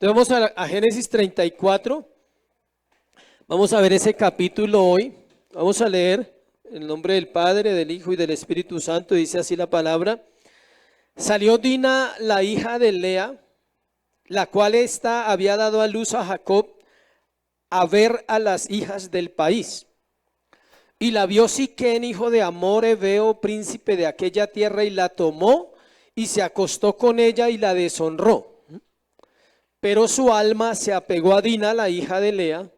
Entonces vamos a Génesis 34, vamos a ver ese capítulo hoy, vamos a leer en el nombre del Padre, del Hijo y del Espíritu Santo, dice así la palabra. Salió Dina, la hija de Lea, la cual había dado a luz a Jacob, a ver a las hijas del país. Y la vio Siquén, hijo de Amor, heveo, príncipe de aquella tierra, y la tomó y se acostó con ella y la deshonró. Pero su alma se apegó a Dina, la hija de Lea,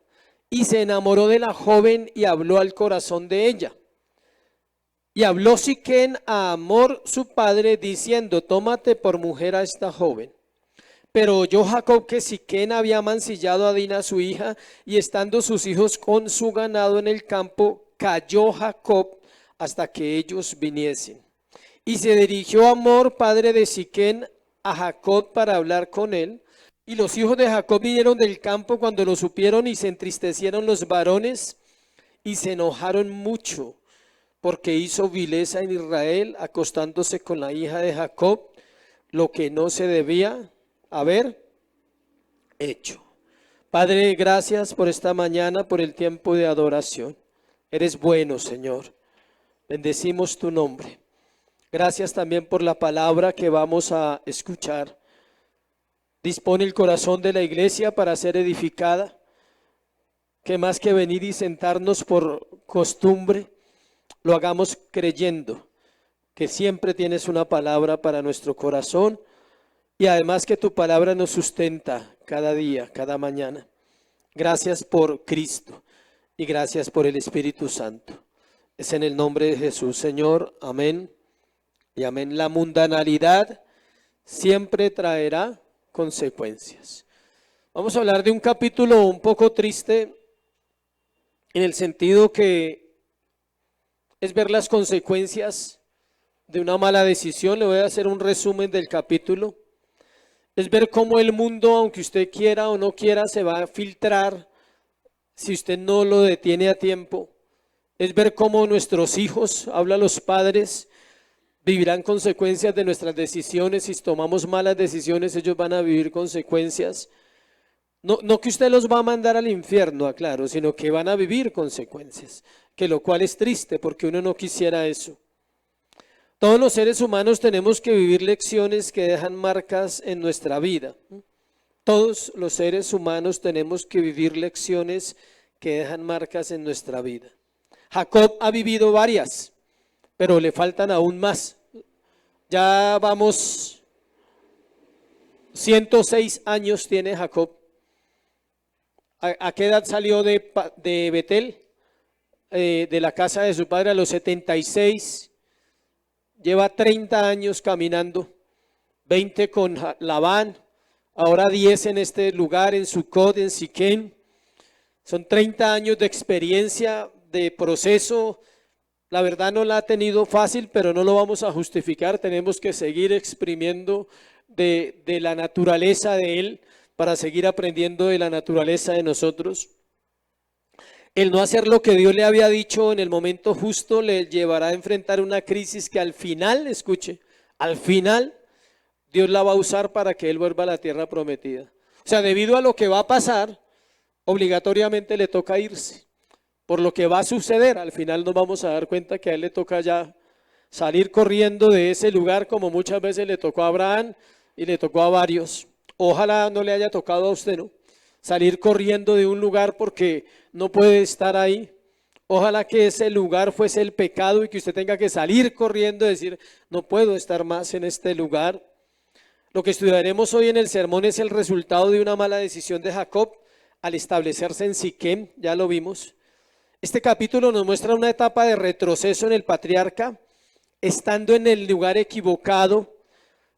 y se enamoró de la joven y habló al corazón de ella. Y habló Siquén a Amor su padre, diciendo: tómate por mujer a esta joven. Pero oyó Jacob que Siquén había mancillado a Dina su hija, y estando sus hijos con su ganado en el campo, cayó Jacob hasta que ellos viniesen. Y se dirigió Amor, padre de Siquén, a Jacob para hablar con él. Y los hijos de Jacob vinieron del campo cuando lo supieron, y se entristecieron los varones y se enojaron mucho, porque hizo vileza en Israel, acostándose con la hija de Jacob, lo que no se debía haber hecho. Padre, gracias por esta mañana, por el tiempo de adoración. Eres bueno, Señor. Bendecimos tu nombre. Gracias también por la palabra que vamos a escuchar. Dispone el corazón de la iglesia para ser edificada, que más que venir y sentarnos por costumbre, lo hagamos creyendo que siempre tienes una palabra para nuestro corazón, y además que tu palabra nos sustenta cada día, cada mañana. Gracias por Cristo y gracias por el Espíritu Santo. Es en el nombre de Jesús, Señor. Amén y amén. La mundanalidad siempre traerá consecuencias. Vamos a hablar de un capítulo un poco triste, en el sentido que es ver las consecuencias de una mala decisión. Le voy a hacer un resumen del capítulo. Es ver cómo el mundo, aunque usted quiera o no quiera, se va a filtrar si usted no lo detiene a tiempo. Es ver cómo nuestros hijos, habla los padres, vivirán consecuencias de nuestras decisiones. Si tomamos malas decisiones, ellos van a vivir consecuencias. No que usted los va a mandar al infierno, aclaro, sino que van a vivir consecuencias, que lo cual es triste porque uno no quisiera eso. Todos los seres humanos tenemos que vivir lecciones que dejan marcas en nuestra vida. Todos los seres humanos tenemos que vivir lecciones que dejan marcas en nuestra vida. Jacob ha vivido varias, pero le faltan aún más. Ya vamos, 106 años tiene Jacob. ¿A qué edad salió de Betel? De la casa de su padre a los 76. Lleva 30 años caminando, 20 con Labán, ahora 10 en este lugar, en Sucot, en Siquén. Son 30 años de experiencia, de proceso. La verdad no la ha tenido fácil, pero no lo vamos a justificar. Tenemos que seguir exprimiendo de la naturaleza de él para seguir aprendiendo de la naturaleza de nosotros. El no hacer lo que Dios le había dicho en el momento justo le llevará a enfrentar una crisis que al final, escuche, al final Dios la va a usar para que él vuelva a la tierra prometida. O sea, debido a lo que va a pasar, obligatoriamente le toca irse. Por lo que va a suceder, al final nos vamos a dar cuenta que a él le toca ya salir corriendo de ese lugar, como muchas veces le tocó a Abraham y le tocó a varios. Ojalá no le haya tocado a usted, ¿no? Salir corriendo de un lugar porque no puede estar ahí. Ojalá que ese lugar fuese el pecado y que usted tenga que salir corriendo y decir: no puedo estar más en este lugar. Lo que estudiaremos hoy en el sermón es el resultado de una mala decisión de Jacob al establecerse en Siquem. Ya lo vimos. Este capítulo nos muestra una etapa de retroceso en el patriarca, estando en el lugar equivocado.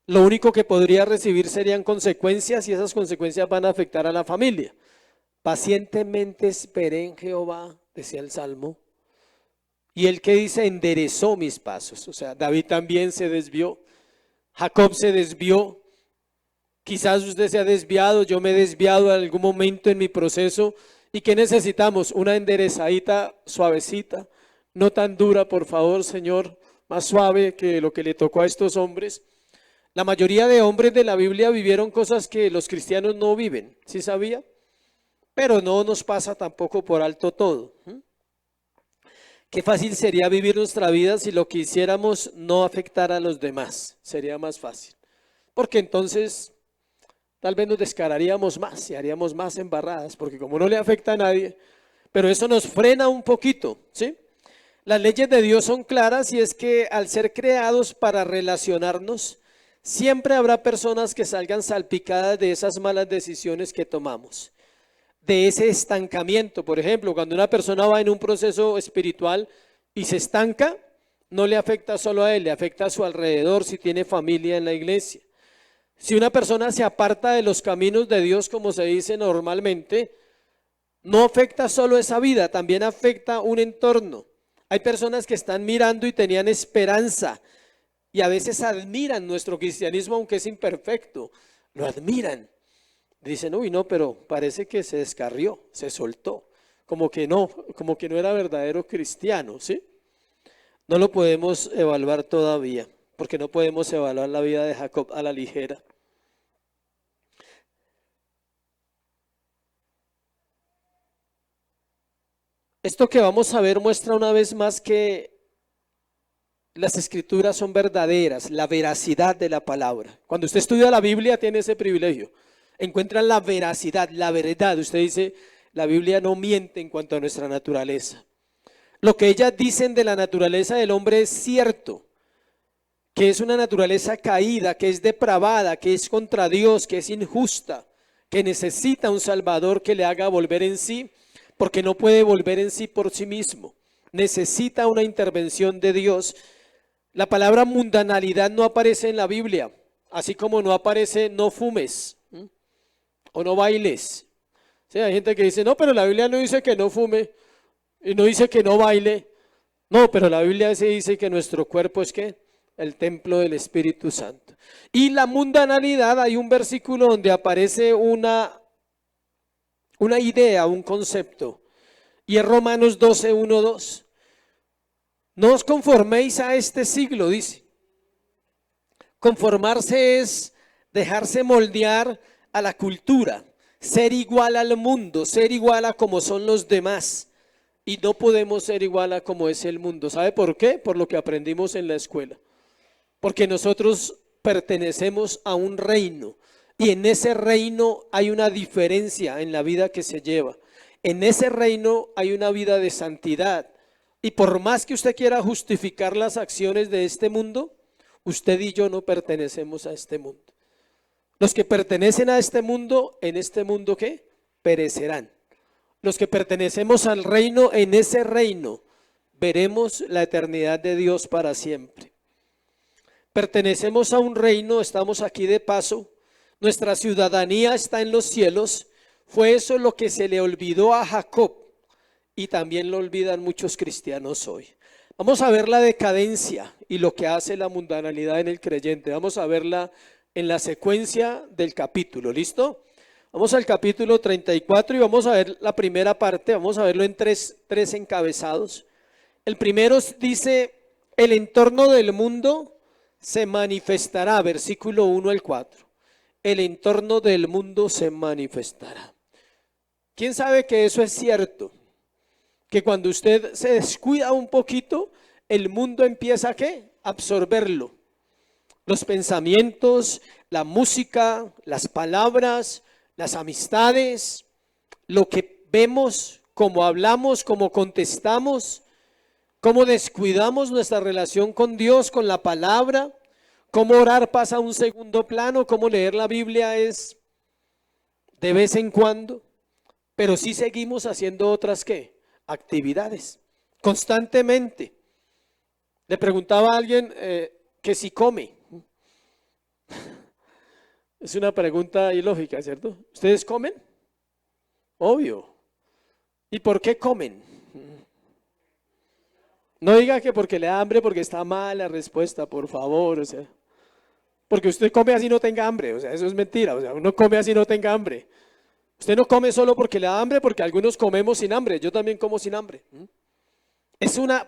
Lo único que podría recibir serían consecuencias, y esas consecuencias van a afectar a la familia. Pacientemente esperé en Jehová, decía el Salmo. Y el que dice: enderezó mis pasos. O sea, David también se desvió. Jacob se desvió. Quizás usted se ha desviado, yo me he desviado en algún momento en mi proceso. ¿Y qué necesitamos? Una enderezadita suavecita, no tan dura, por favor, Señor, más suave que lo que le tocó a estos hombres. La mayoría de hombres de la Biblia vivieron cosas que los cristianos no viven, ¿sí sabía? Pero no nos pasa tampoco por alto todo. Qué fácil sería vivir nuestra vida si lo que hiciéramos no afectara a los demás. Sería más fácil. Porque entonces tal vez nos descararíamos más y haríamos más embarradas, porque como no le afecta a nadie, pero eso nos frena un poquito, ¿sí? Las leyes de Dios son claras y es que al ser creados para relacionarnos, siempre habrá personas que salgan salpicadas de esas malas decisiones que tomamos, de ese estancamiento. Por ejemplo, cuando una persona va en un proceso espiritual y se estanca, no le afecta solo a él, le afecta a su alrededor si tiene familia en la iglesia. Si una persona se aparta de los caminos de Dios, como se dice normalmente, no afecta solo esa vida, también afecta un entorno. Hay personas que están mirando y tenían esperanza y a veces admiran nuestro cristianismo, aunque es imperfecto, lo admiran. Dicen, uy, no, pero parece que se descarrió, se soltó, como que no era verdadero cristiano, ¿sí? No lo podemos evaluar todavía, porque no podemos evaluar la vida de Jacob a la ligera. Esto que vamos a ver muestra una vez más que las escrituras son verdaderas, la veracidad de la palabra. Cuando usted estudia la Biblia tiene ese privilegio. Encuentra la veracidad, la verdad. Usted dice, la Biblia no miente en cuanto a nuestra naturaleza. Lo que ellas dicen de la naturaleza del hombre es cierto, que es una naturaleza caída, que es depravada, que es contra Dios, que es injusta, que necesita un Salvador que le haga volver en sí, porque no puede volver en sí por sí mismo. Necesita una intervención de Dios. La palabra mundanalidad no aparece en la Biblia, así como no aparece no fumes o no bailes. Sí, hay gente que dice, no, pero la Biblia no dice que no fume y no dice que no baile. No, pero la Biblia se dice que nuestro cuerpo es ¿qué? El templo del Espíritu Santo. Y la mundanalidad, hay un versículo donde aparece una idea, un concepto, y es Romanos 12, 1, 2. No os conforméis a este siglo, dice. Conformarse es dejarse moldear a la cultura, ser igual al mundo, ser igual a como son los demás. Y no podemos ser igual a como es el mundo. ¿Sabe por qué? Por lo que aprendimos en la escuela. Porque nosotros pertenecemos a un reino y en ese reino hay una diferencia en la vida que se lleva. En ese reino hay una vida de santidad. Y por más que usted quiera justificar las acciones de este mundo, usted y yo no pertenecemos a este mundo. Los que pertenecen a este mundo, ¿en este mundo qué? Perecerán. Los que pertenecemos al reino, en ese reino veremos la eternidad de Dios para siempre. Pertenecemos a un reino, estamos aquí de paso, nuestra ciudadanía está en los cielos. Fue eso lo que se le olvidó a Jacob y también lo olvidan muchos cristianos hoy. Vamos a ver la decadencia y lo que hace la mundanalidad en el creyente. Vamos a verla en la secuencia del capítulo, ¿listo? Vamos al capítulo 34 y vamos a ver la primera parte, vamos a verlo en tres encabezados. El primero dice, el entorno del mundo se manifestará, versículo 1 al 4. El entorno del mundo se manifestará. ¿Quién sabe que eso es cierto? Que cuando usted se descuida un poquito, el mundo empieza ¿a qué? A absorberlo. Los pensamientos, la música, las palabras, las amistades, lo que vemos, cómo hablamos, cómo contestamos, cómo descuidamos nuestra relación con Dios, con la palabra, cómo orar pasa a un segundo plano, cómo leer la Biblia es de vez en cuando, pero sí seguimos haciendo otras ¿qué? Actividades, constantemente. Le preguntaba a alguien que si come. Es una pregunta ilógica, ¿cierto? ¿Ustedes comen? Obvio. ¿Y por qué comen? No diga que porque le da hambre, porque está mal la respuesta, por favor, o sea. Porque usted come así no tenga hambre, o sea, eso es mentira, o sea, uno come así no tenga hambre. Usted no come solo porque le da hambre, porque algunos comemos sin hambre, yo también como sin hambre.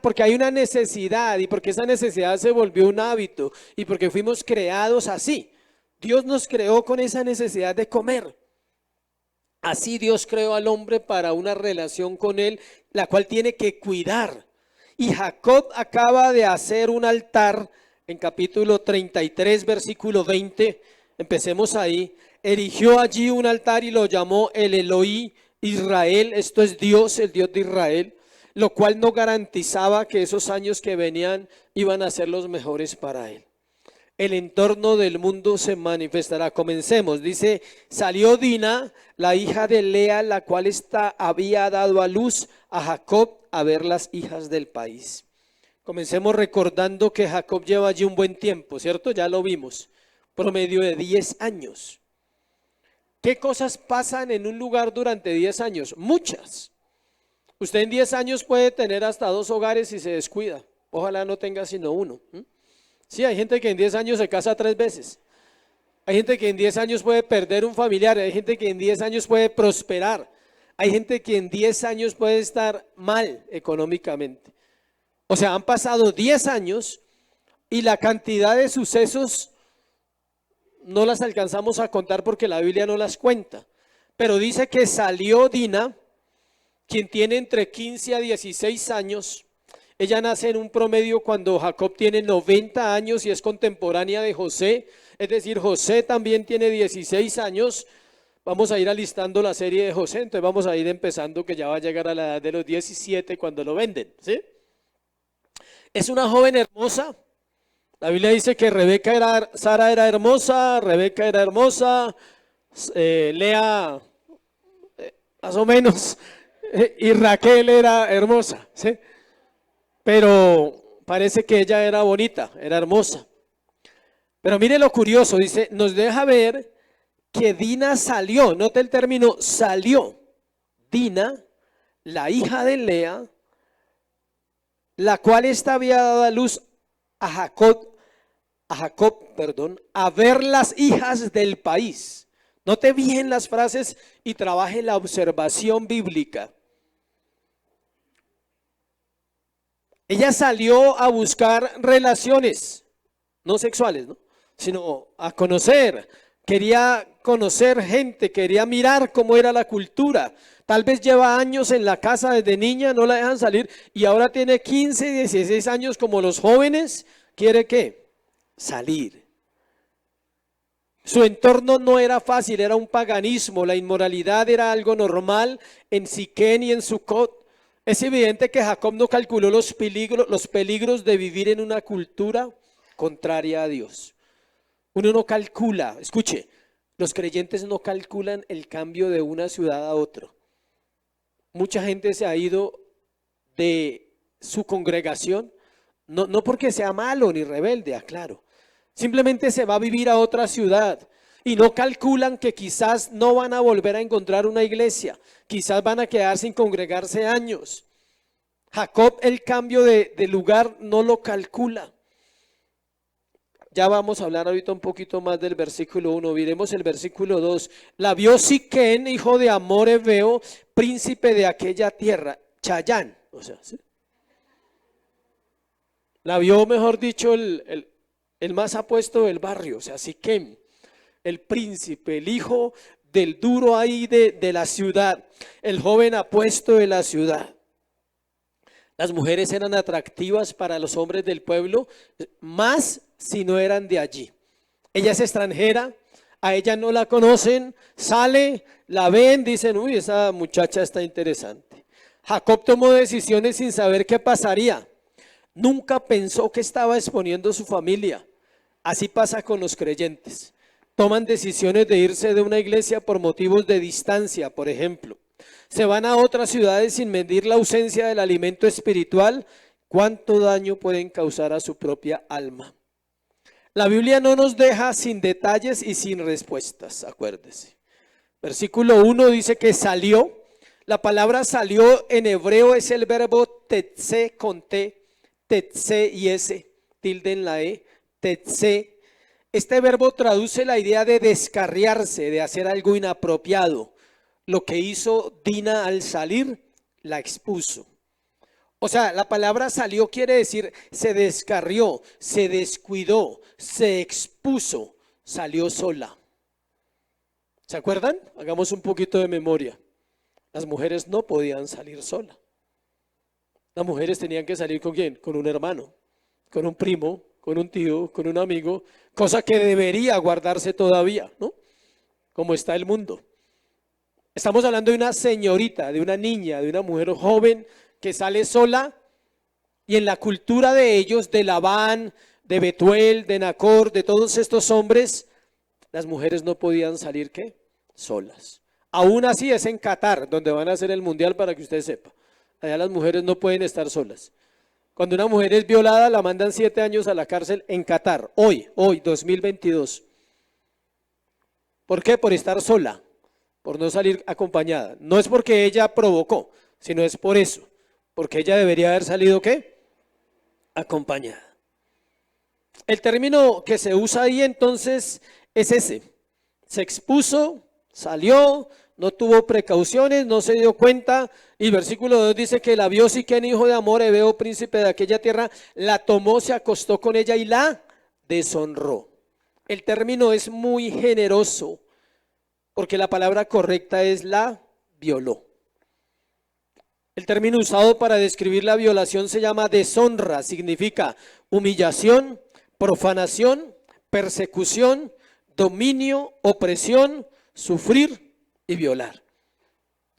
Porque hay una necesidad y porque esa necesidad se volvió un hábito y porque fuimos creados así. Dios nos creó con esa necesidad de comer. Así Dios creó al hombre para una relación con él, la cual tiene que cuidar. Y Jacob acaba de hacer un altar en capítulo 33, versículo 20. Empecemos ahí. Erigió allí un altar y lo llamó el Elohí Israel. Esto es Dios, el Dios de Israel, lo cual no garantizaba que esos años que venían iban a ser los mejores para él. El entorno del mundo se manifestará. Comencemos. Dice, salió Dina, la hija de Lea, la cual había dado a luz a Jacob, a ver las hijas del país. Comencemos recordando que Jacob lleva allí un buen tiempo, ¿cierto? Ya lo vimos, promedio de 10 años. ¿Qué cosas pasan en un lugar durante 10 años? Muchas. Usted en 10 años puede tener hasta 2 hogares si se descuida. Ojalá no tenga sino uno. Sí, hay gente que en 10 años se casa 3 veces. Hay gente que en 10 años puede perder un familiar. Hay gente que en 10 años puede prosperar. Hay gente que en 10 años puede estar mal económicamente. O sea, han pasado 10 años y la cantidad de sucesos no las alcanzamos a contar porque la Biblia no las cuenta. Pero dice que salió Dina, quien tiene entre 15 a 16 años. Ella nace en un promedio cuando Jacob tiene 90 años y es contemporánea de José. Es decir, José también tiene 16 años. Vamos a ir alistando la serie de José, entonces vamos a ir empezando que ya va a llegar a la edad de los 17 cuando lo venden, ¿sí? Es una joven hermosa. La Biblia dice que Sara era hermosa, Rebeca era hermosa, Lea más o menos, y Raquel era hermosa, ¿sí? Pero parece que ella era bonita, era hermosa. Pero mire lo curioso, dice, nos deja ver que Dina salió, note el término salió. Dina, la hija de Lea, la cual había dado a luz a Jacob, a ver las hijas del país. Note bien las frases y trabaje la observación bíblica. Ella salió a buscar relaciones, no sexuales, ¿no? Sino a conocer. Quería conocer gente, quería mirar cómo era la cultura. Tal vez lleva años en la casa desde niña, no la dejan salir y ahora tiene 15, 16 años como los jóvenes. ¿Quiere qué? Salir. Su entorno no era fácil, era un paganismo, la inmoralidad era algo normal en Siquén y en Sucot. Es evidente que Jacob no calculó los peligros de vivir en una cultura contraria a Dios. Uno no calcula, escuche, los creyentes no calculan el cambio de una ciudad a otra. Mucha gente se ha ido de su congregación, no porque sea malo ni rebelde, aclaro. Simplemente se va a vivir a otra ciudad y no calculan que quizás no van a volver a encontrar una iglesia, quizás van a quedar sin congregarse años. Jacob el cambio de lugar no lo calcula. Ya vamos a hablar ahorita un poquito más del versículo 1, miremos el versículo 2. La vio Siquén, hijo de Amor Heveo, príncipe de aquella tierra, Chayán, o sea, ¿sí? La vio, mejor dicho, el más apuesto del barrio, o sea, Siquén, el príncipe, el hijo del duro ahí de la ciudad, el joven apuesto de la ciudad. Las mujeres eran atractivas para los hombres del pueblo, más si no eran de allí. Ella es extranjera, a ella no la conocen, sale, la ven, dicen, uy, esa muchacha está interesante. Jacob tomó decisiones sin saber qué pasaría. Nunca pensó que estaba exponiendo su familia. Así pasa con los creyentes. Toman decisiones de irse de una iglesia por motivos de distancia, por ejemplo. Se van a otras ciudades sin medir la ausencia del alimento espiritual. ¿Cuánto daño pueden causar a su propia alma? La Biblia no nos deja sin detalles y sin respuestas, acuérdese. Versículo 1 dice que salió. La palabra salió en hebreo es el verbo tetse con T, tetse y S, tilde en la E, tetse. Este verbo traduce la idea de descarriarse, de hacer algo inapropiado. Lo que hizo Dina al salir, la expuso. O sea, la palabra salió quiere decir se descarrió, se descuidó, se expuso, salió sola. ¿Se acuerdan? Hagamos un poquito de memoria. Las mujeres no podían salir solas. Las mujeres tenían que salir ¿con quién? Con un hermano, con un primo, con un tío, con un amigo, cosa que debería guardarse todavía, ¿no? Como está el mundo. Estamos hablando de una señorita, de una niña, de una mujer joven que sale sola, y en la cultura de ellos, de Labán, de Betuel, de Nacor, de todos estos hombres, las mujeres no podían salir ¿qué? Solas. Aún así es en Qatar, donde van a hacer el mundial, para que usted sepa. Allá las mujeres no pueden estar solas. Cuando una mujer es violada, la mandan 7 años a la cárcel en Qatar, hoy, 2022. ¿Por qué? Por estar sola, por no salir acompañada. No es porque ella provocó, sino es por eso, porque ella debería haber salido ¿qué? Acompañada. El término que se usa ahí entonces es ese. Se expuso, salió, no tuvo precauciones, no se dio cuenta. Y versículo 2 dice que la vio Siquén, hijo de Amor, Heveo, príncipe de aquella tierra, la tomó, se acostó con ella y la deshonró. El término es muy generoso, porque la palabra correcta es la violó. El término usado para describir la violación se llama deshonra, significa humillación, profanación, persecución, dominio, opresión, sufrir y violar.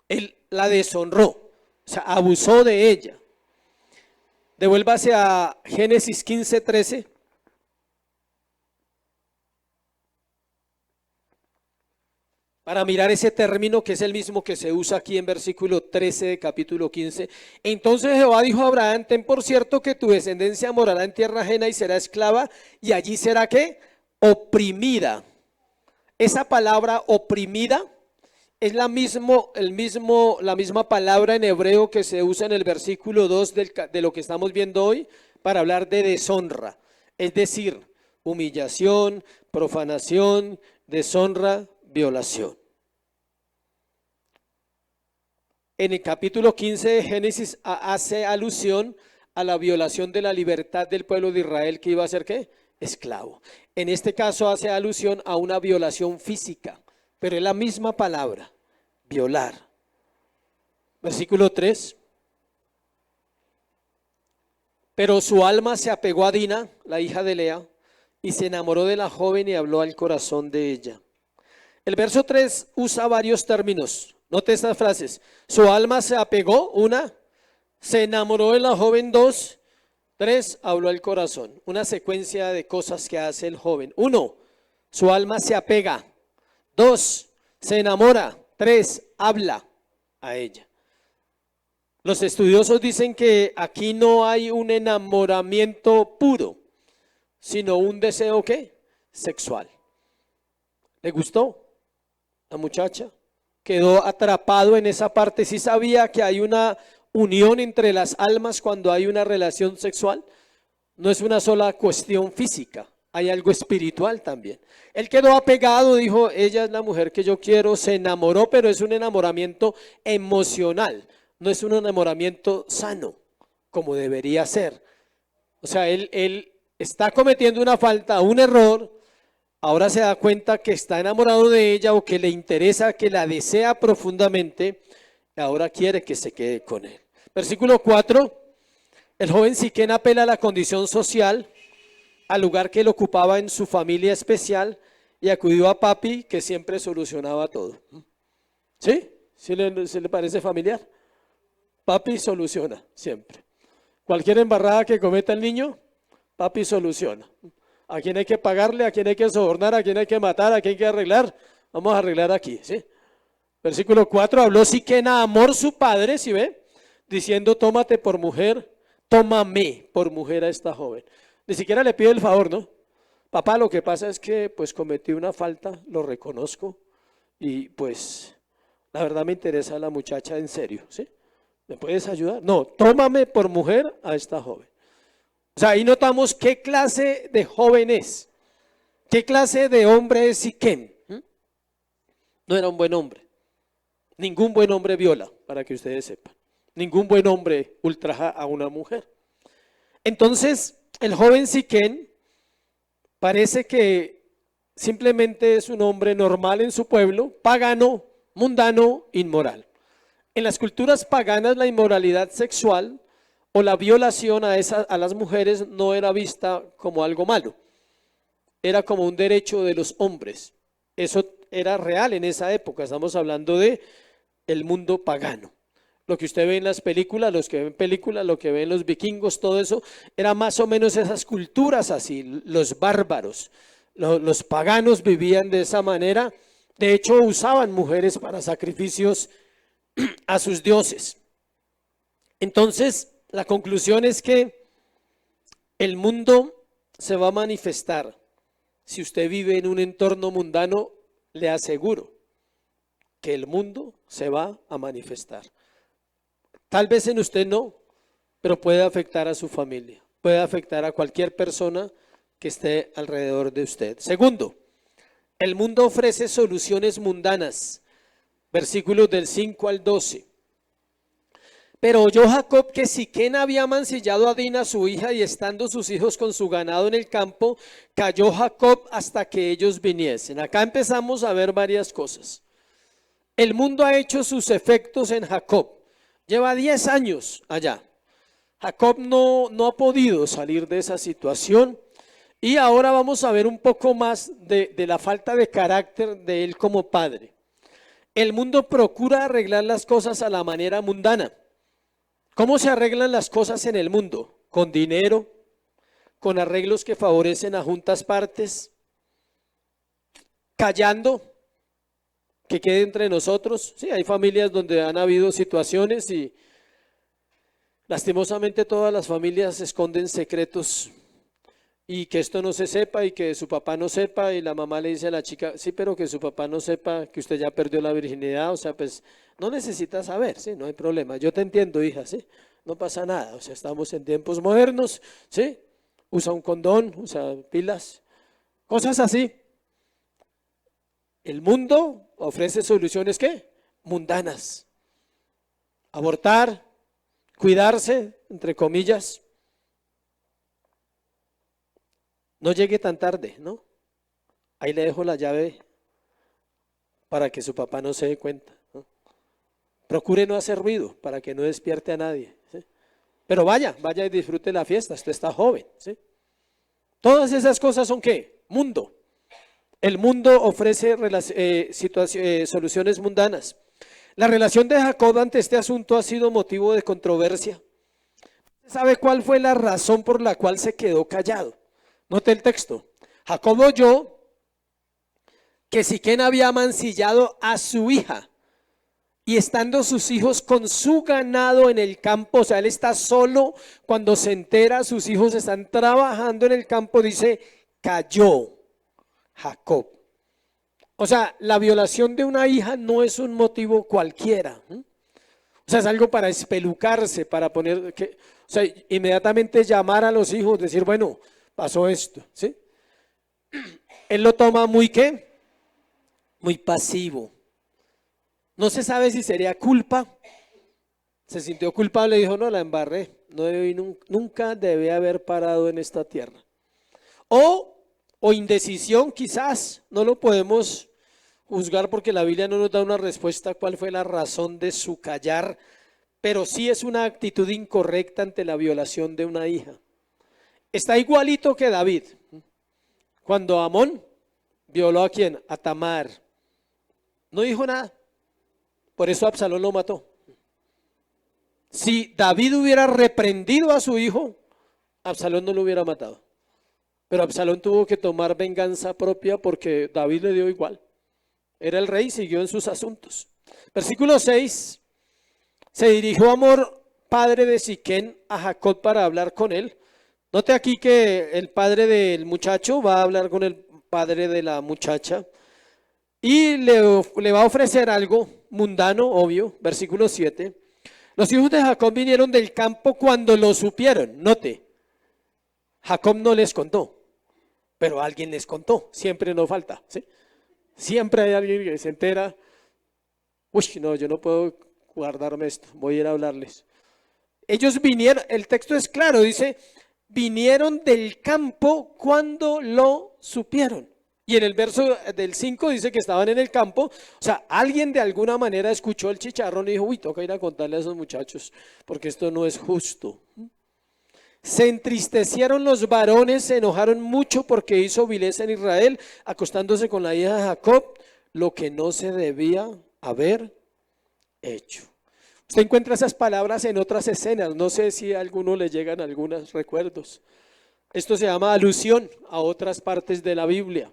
Él la deshonró, o sea, abusó de ella. Devuélvase a Génesis 15:13. Para mirar ese término que es el mismo que se usa aquí en versículo 13 de capítulo 15. Entonces Jehová dijo a Abraham: ten por cierto que tu descendencia morará en tierra ajena y será esclava, y allí será ¿qué? Oprimida. Esa palabra oprimida es la misma palabra en hebreo que se usa en el versículo 2 de lo que estamos viendo hoy para hablar de deshonra. Es decir, humillación, profanación, deshonra, violación. En el capítulo 15 de Génesis hace alusión a la violación de la libertad del pueblo de Israel, que iba a ser ¿qué? Esclavo. En este caso hace alusión a una violación física, pero es la misma palabra, violar. Versículo 3. Pero su alma se apegó a Dina, la hija de Lea, y se enamoró de la joven y habló al corazón de ella. El verso 3 usa varios términos. Note estas frases. Su alma se apegó, 1. Se enamoró de la joven, 2. 3. Habló al corazón. Una secuencia de cosas que hace el joven. 1. Su alma se apega. 2. Se enamora. 3. Habla a ella. Los estudiosos dicen que aquí no hay un enamoramiento puro, sino un deseo ¿qué? Sexual. ¿Le gustó? La muchacha quedó atrapado en esa parte. ¿Sí sabía que hay una unión entre las almas cuando hay una relación sexual? No es una sola cuestión física, hay algo espiritual también. Él quedó apegado, dijo, ella es la mujer que yo quiero, se enamoró, pero es un enamoramiento emocional, no es un enamoramiento sano, como debería ser. O sea, él está cometiendo una falta, un error. Ahora se da cuenta que está enamorado de ella o que le interesa, que la desea profundamente. Y ahora quiere que se quede con él. Versículo 4. El joven Siquén apela a la condición social, al lugar que él ocupaba en su familia especial, y acudió a papi, que siempre solucionaba todo. ¿Sí? ¿Sí le parece familiar? Papi soluciona siempre. Cualquier embarrada que cometa el niño, papi soluciona. ¿A quién hay que pagarle? ¿A quién hay que sobornar? ¿A quién hay que matar? ¿A quién hay que arreglar? Vamos a arreglar aquí, ¿sí? Versículo 4, habló Siquén a Hamor su padre, ¿sí ve? Diciendo, tómame por mujer a esta joven. Ni siquiera le pide el favor, ¿no? Papá, lo que pasa es que pues cometí una falta, lo reconozco, y pues la verdad me interesa la muchacha en serio, ¿sí? ¿Me puedes ayudar? No, tómame por mujer a esta joven. O sea, ahí notamos qué clase de joven es, qué clase de hombre es Siquén. No era un buen hombre. Ningún buen hombre viola, para que ustedes sepan. Ningún buen hombre ultraja a una mujer. Entonces, el joven Siquén parece que simplemente es un hombre normal en su pueblo, pagano, mundano, inmoral. En las culturas paganas la inmoralidad sexual o la violación a las mujeres no era vista como algo malo, era como un derecho de los hombres. Eso era real en esa época, estamos hablando de el mundo pagano. Lo que usted ve en las películas, los que ven películas, lo que ven los vikingos, todo eso, era más o menos esas culturas así, los bárbaros. Los paganos vivían de esa manera, de hecho usaban mujeres para sacrificios a sus dioses. Entonces, la conclusión es que el mundo se va a manifestar. Si usted vive en un entorno mundano, le aseguro que el mundo se va a manifestar. Tal vez en usted no, pero puede afectar a su familia, puede afectar a cualquier persona que esté alrededor de usted. Segundo, el mundo ofrece soluciones mundanas. Versículos del 5 al 12. Pero oyó Jacob que Siquén había mancillado a Dina su hija, y estando sus hijos con su ganado en el campo, calló Jacob hasta que ellos viniesen. Acá empezamos a ver varias cosas. El mundo ha hecho sus efectos en Jacob. Lleva 10 años allá. Jacob no ha podido salir de esa situación. Y ahora vamos a ver un poco más de la falta de carácter de él como padre. El mundo procura arreglar las cosas a la manera mundana. ¿Cómo se arreglan las cosas en el mundo? Con dinero, con arreglos que favorecen a juntas partes, callando, que quede entre nosotros. Sí, hay familias donde han habido situaciones y lastimosamente todas las familias esconden secretos, y que esto no se sepa y que su papá no sepa, y la mamá le dice a la chica, sí, pero que su papá no sepa que usted ya perdió la virginidad. O sea, pues no necesita saber, sí, no hay problema. Yo te entiendo, hija, sí, no pasa nada. O sea, estamos en tiempos modernos, sí, usa un condón, usa pilas, cosas así. El mundo ofrece soluciones, ¿qué? Mundanas. Abortar, cuidarse, entre comillas. No llegue tan tarde, ¿no? Ahí le dejo la llave para que su papá no se dé cuenta, ¿no? Procure no hacer ruido para que no despierte a nadie, ¿sí? Pero vaya y disfrute la fiesta, usted está joven, ¿sí? Todas esas cosas son ¿qué? Mundo. El mundo ofrece soluciones mundanas. La relación de Jacob ante este asunto ha sido motivo de controversia. ¿Sabe cuál fue la razón por la cual se quedó callado? Note el texto. Jacob oyó que Siquén había mancillado a su hija, y estando sus hijos con su ganado en el campo, o sea, él está solo cuando se entera, sus hijos están trabajando en el campo, dice, cayó Jacob. O sea, la violación de una hija no es un motivo cualquiera. O sea, es algo para espelucarse, para poner, o sea, inmediatamente llamar a los hijos, decir, bueno, pasó esto, ¿sí? Él lo toma muy, ¿qué? Muy pasivo. No se sabe si sería culpa. Se sintió culpable y dijo, no, la embarré. Nunca debí haber parado en esta tierra. O indecisión, quizás. No lo podemos juzgar porque la Biblia no nos da una respuesta cuál fue la razón de su callar, pero sí es una actitud incorrecta ante la violación de una hija. Está igualito que David. Cuando Amón violó ¿a quién? A Tamar. No dijo nada. Por eso Absalón lo mató. Si David hubiera reprendido a su hijo, Absalón no lo hubiera matado. Pero Absalón tuvo que tomar venganza propia porque David le dio igual. Era el rey y siguió en sus asuntos. Versículo 6. Se dirigió Amor, padre de Siquén, a Jacob para hablar con él. Note aquí que el padre del muchacho va a hablar con el padre de la muchacha y le va a ofrecer algo mundano, obvio. Versículo 7. Los hijos de Jacob vinieron del campo cuando lo supieron. Note, Jacob no les contó, pero alguien les contó. Siempre no falta, ¿sí? Siempre hay alguien que se entera. Uy, no, yo no puedo guardarme esto, voy a ir a hablarles. Ellos vinieron, el texto es claro, dice, vinieron del campo cuando lo supieron. Y en el verso del 5 dice que estaban en el campo, o sea, alguien de alguna manera escuchó el chicharrón y dijo, uy, toca ir a contarle a esos muchachos, porque esto no es justo. Se entristecieron los varones, se enojaron mucho porque hizo vileza en Israel, acostándose con la hija de Jacob, lo que no se debía haber hecho. Usted encuentra esas palabras en otras escenas, no sé si a alguno le llegan algunos recuerdos. Esto se llama alusión a otras partes de la Biblia.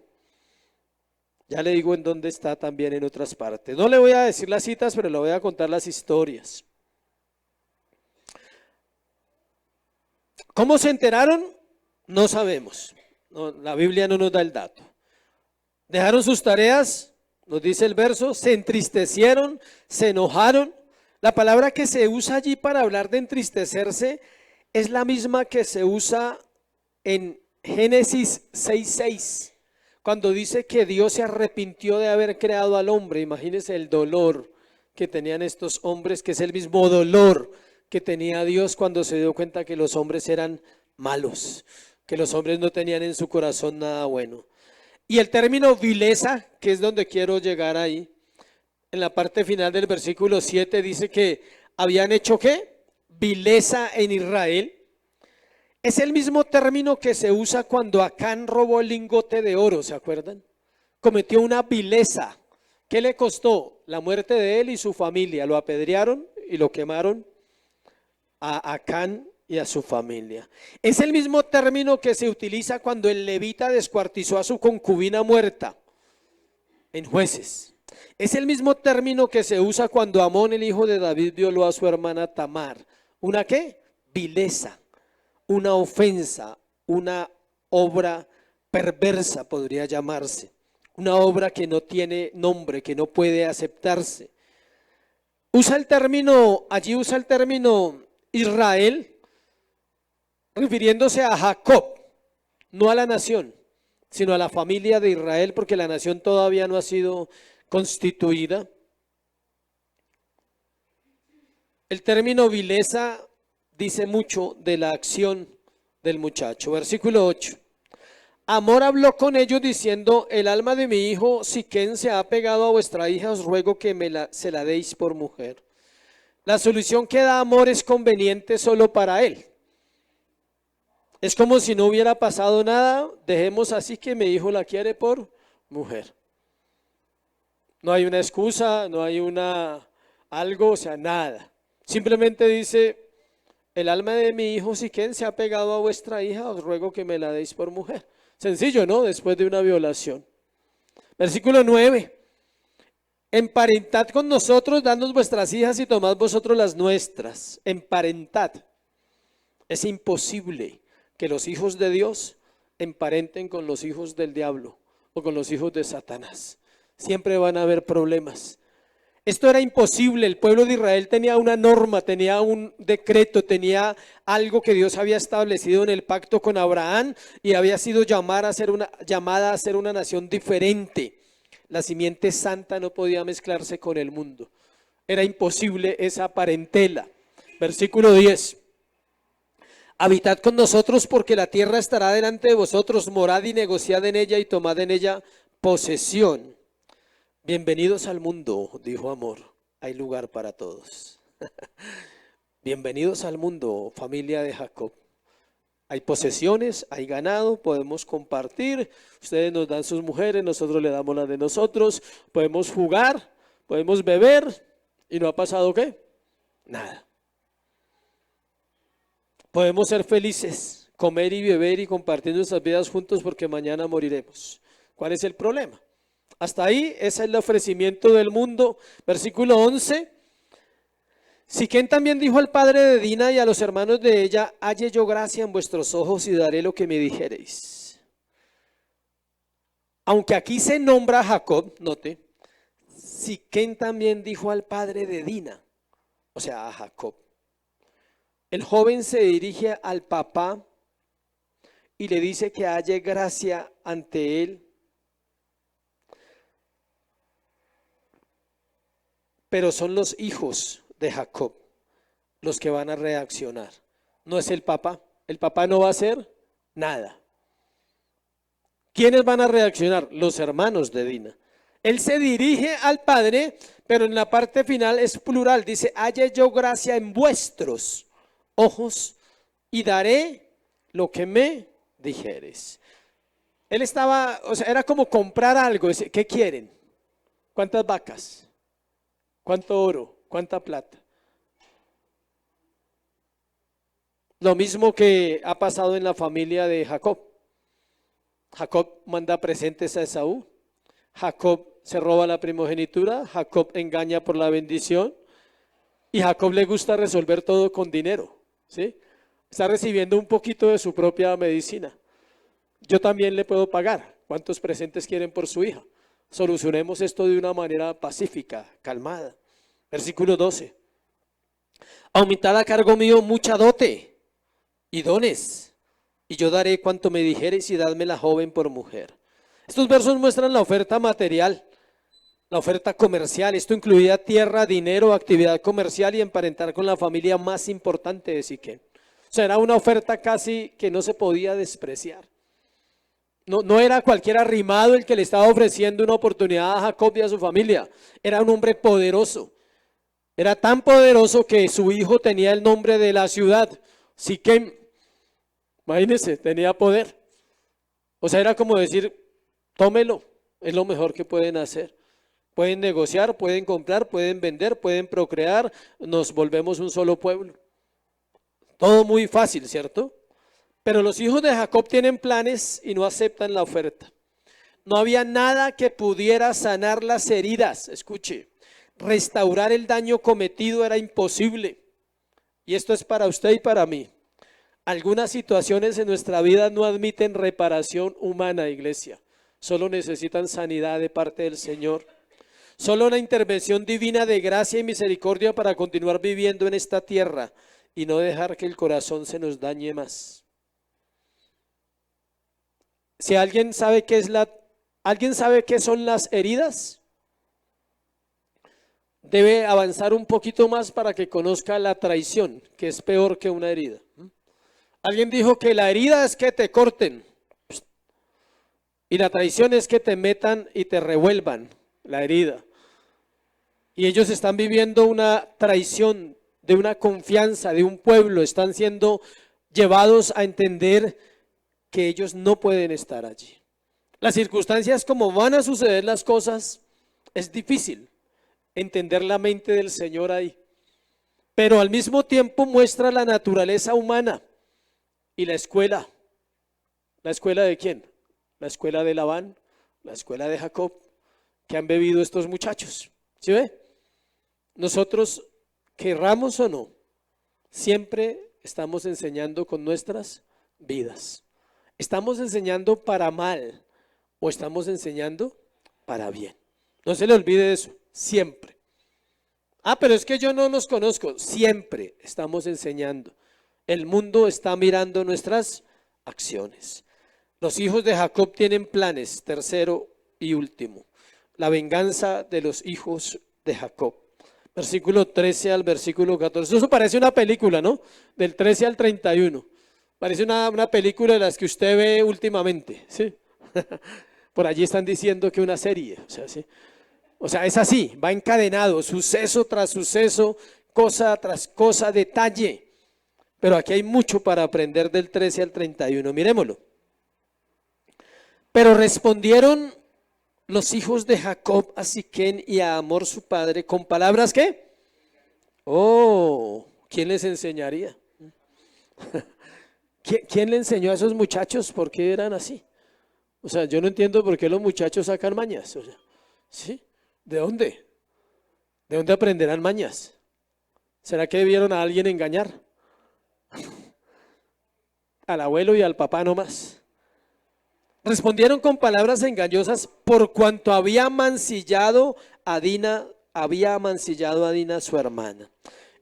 Ya le digo en dónde está también en otras partes. No le voy a decir las citas, pero le voy a contar las historias. ¿Cómo se enteraron? No sabemos. No, la Biblia no nos da el dato. Dejaron sus tareas, nos dice el verso, se entristecieron, se enojaron. La palabra que se usa allí para hablar de entristecerse es la misma que se usa en Génesis 6:6, cuando dice que Dios se arrepintió de haber creado al hombre. Imagínense el dolor que tenían estos hombres, que es el mismo dolor que tenía Dios cuando se dio cuenta que los hombres eran malos, que los hombres no tenían en su corazón nada bueno. Y el término vileza, que es donde quiero llegar ahí, en la parte final del versículo 7 dice que habían hecho ¿qué? Vileza en Israel. Es el mismo término que se usa cuando Acán robó el lingote de oro, ¿se acuerdan? Cometió una vileza. ¿Qué le costó? La muerte de él y su familia. Lo apedrearon y lo quemaron a Acán y a su familia. Es el mismo término que se utiliza cuando el levita descuartizó a su concubina muerta en Jueces. Es el mismo término que se usa cuando Amón, el hijo de David, violó a su hermana Tamar. ¿Una qué? Vileza, una ofensa, una obra perversa podría llamarse. Una obra que no tiene nombre, que no puede aceptarse. Allí usa el término Israel, refiriéndose a Jacob, no a la nación, sino a la familia de Israel, porque la nación todavía no ha sido constituida. El término vileza dice mucho de la acción del muchacho. Versículo 8. Amor habló con ellos diciendo, el alma de mi hijo Siquén se ha pegado a vuestra hija, os ruego que se la deis por mujer. La solución que da Amor es conveniente solo para él. Es como si no hubiera pasado nada, dejemos así que mi hijo la quiere por mujer. No hay una excusa, no hay algo, o sea, nada. Simplemente dice, el alma de mi hijo Siquén se ha pegado a vuestra hija, os ruego que me la deis por mujer. Sencillo, ¿no? Después de una violación. Versículo 9. Emparentad con nosotros, dadnos vuestras hijas y tomad vosotros las nuestras. Emparentad. Es imposible que los hijos de Dios emparenten con los hijos del diablo o con los hijos de Satanás. Siempre van a haber problemas. Esto era imposible. El pueblo de Israel tenía una norma, tenía un decreto, tenía algo que Dios había establecido en el pacto con Abraham y había sido llamada a ser una nación diferente. La simiente santa no podía mezclarse con el mundo. Era imposible esa parentela. Versículo 10. Habitad con nosotros porque la tierra estará delante de vosotros, morad y negociad en ella y tomad en ella posesión. Bienvenidos al mundo, dijo Amor, hay lugar para todos. Bienvenidos al mundo, familia de Jacob. Hay posesiones, hay ganado, podemos compartir, ustedes nos dan sus mujeres, nosotros le damos las de nosotros, podemos jugar, podemos beber y no ha pasado ¿qué? Nada. Podemos ser felices, comer y beber y compartir nuestras vidas juntos porque mañana moriremos. ¿Cuál es el problema? Hasta ahí, ese es el ofrecimiento del mundo. Versículo 11. Siquén también dijo al padre de Dina y a los hermanos de ella, halle yo gracia en vuestros ojos y daré lo que me dijereis. Aunque aquí se nombra a Jacob, note, Siquén también dijo al padre de Dina, o sea, a Jacob. El joven se dirige al papá y le dice que halle gracia ante él. Pero son los hijos de Jacob los que van a reaccionar. No es el papá. El papá no va a hacer nada. ¿Quiénes van a reaccionar? Los hermanos de Dina. Él se dirige al padre, pero en la parte final es plural. Dice, halle yo gracia en vuestros ojos y daré lo que me dijeres. Él estaba, o sea, era como comprar algo. ¿Qué quieren? ¿Cuántas vacas? ¿Cuánto oro? ¿Cuánta plata? Lo mismo que ha pasado en la familia de Jacob. Jacob manda presentes a Esaú. Jacob se roba la primogenitura. Jacob engaña por la bendición. Y Jacob le gusta resolver todo con dinero. ¿Sí? Está recibiendo un poquito de su propia medicina. Yo también le puedo pagar. ¿Cuántos presentes quieren por su hija? Solucionemos esto de una manera pacífica, calmada. Versículo 12. Aumentad a cargo mío mucha dote y dones, y yo daré cuanto me dijereis y dadme la joven por mujer. Estos versos muestran la oferta material, la oferta comercial. Esto incluía tierra, dinero, actividad comercial y emparentar con la familia más importante de Siquem. O sea, era una oferta casi que no se podía despreciar. No era cualquier arrimado el que le estaba ofreciendo una oportunidad a Jacob y a su familia. Era un hombre poderoso. Era tan poderoso que su hijo tenía el nombre de la ciudad, Siquem. Imagínense, tenía poder. O sea, era como decir, tómelo, es lo mejor que pueden hacer. Pueden negociar, pueden comprar, pueden vender, pueden procrear, nos volvemos un solo pueblo. Todo muy fácil, ¿cierto? Pero los hijos de Jacob tienen planes y no aceptan la oferta. No había nada que pudiera sanar las heridas. Escuche, restaurar el daño cometido era imposible. Y esto es para usted y para mí. Algunas situaciones en nuestra vida no admiten reparación humana, iglesia. Solo necesitan sanidad de parte del Señor. Solo una intervención divina de gracia y misericordia para continuar viviendo en esta tierra y no dejar que el corazón se nos dañe más. Si alguien sabe ¿alguien sabe qué son las heridas? Debe avanzar un poquito más para que conozca la traición, que es peor que una herida. Alguien dijo que la herida es que te corten y la traición es que te metan y te revuelvan la herida. Y ellos están viviendo una traición de una confianza de un pueblo, están siendo llevados a entender que ellos no pueden estar allí. Las circunstancias, como van a suceder las cosas, es difícil entender la mente del Señor ahí, pero al mismo tiempo muestra la naturaleza humana y la escuela. ¿La escuela de quién? La escuela de Labán, la escuela de Jacob, que han bebido estos muchachos. ¿Sí ve? Nosotros, querramos o no, siempre estamos enseñando con nuestras vidas. ¿Estamos enseñando para mal o estamos enseñando para bien? No se le olvide eso, siempre. Pero es que yo no los conozco. Siempre estamos enseñando. El mundo está mirando nuestras acciones. Los hijos de Jacob tienen planes, tercero y último. La venganza de los hijos de Jacob. Versículo 13 al versículo 14. Eso parece una película, ¿no? Del 13 al 31. Parece una película de las que usted ve últimamente, ¿sí? Por allí están diciendo que una serie, ¿sí? O sea, es así, va encadenado, suceso tras suceso, cosa tras cosa, detalle. Pero aquí hay mucho para aprender del 13 al 31, miremoslo. Pero respondieron los hijos de Jacob a Siquem y a Hamor su padre con palabras ¿qué? ¿Quién les enseñaría? ¿Quién le enseñó a esos muchachos por qué eran así? O sea, yo no entiendo por qué los muchachos sacan mañas. O sea, ¿sí? ¿De dónde? ¿De dónde aprenderán mañas? ¿Será que vieron a alguien engañar? Al abuelo y al papá nomás. Respondieron con palabras engañosas por cuanto había mancillado a Dina su hermana.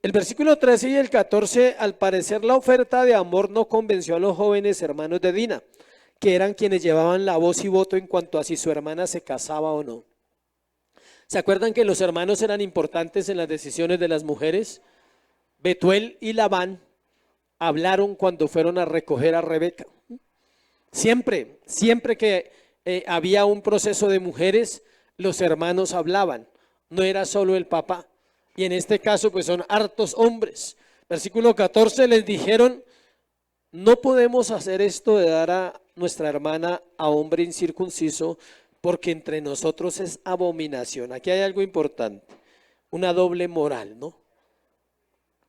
El versículo 13 y el 14, al parecer la oferta de Hamor no convenció a los jóvenes hermanos de Dina, que eran quienes llevaban la voz y voto en cuanto a si su hermana se casaba o no. ¿Se acuerdan que los hermanos eran importantes en las decisiones de las mujeres? Betuel y Labán hablaron cuando fueron a recoger a Rebeca. Siempre, siempre que había un proceso de mujeres, los hermanos hablaban, no era solo el papá. Y en este caso, pues son hartos hombres. Versículo 14, les dijeron, no podemos hacer esto de dar a nuestra hermana a hombre incircunciso, porque entre nosotros es abominación. Aquí hay algo importante, una doble moral, ¿no?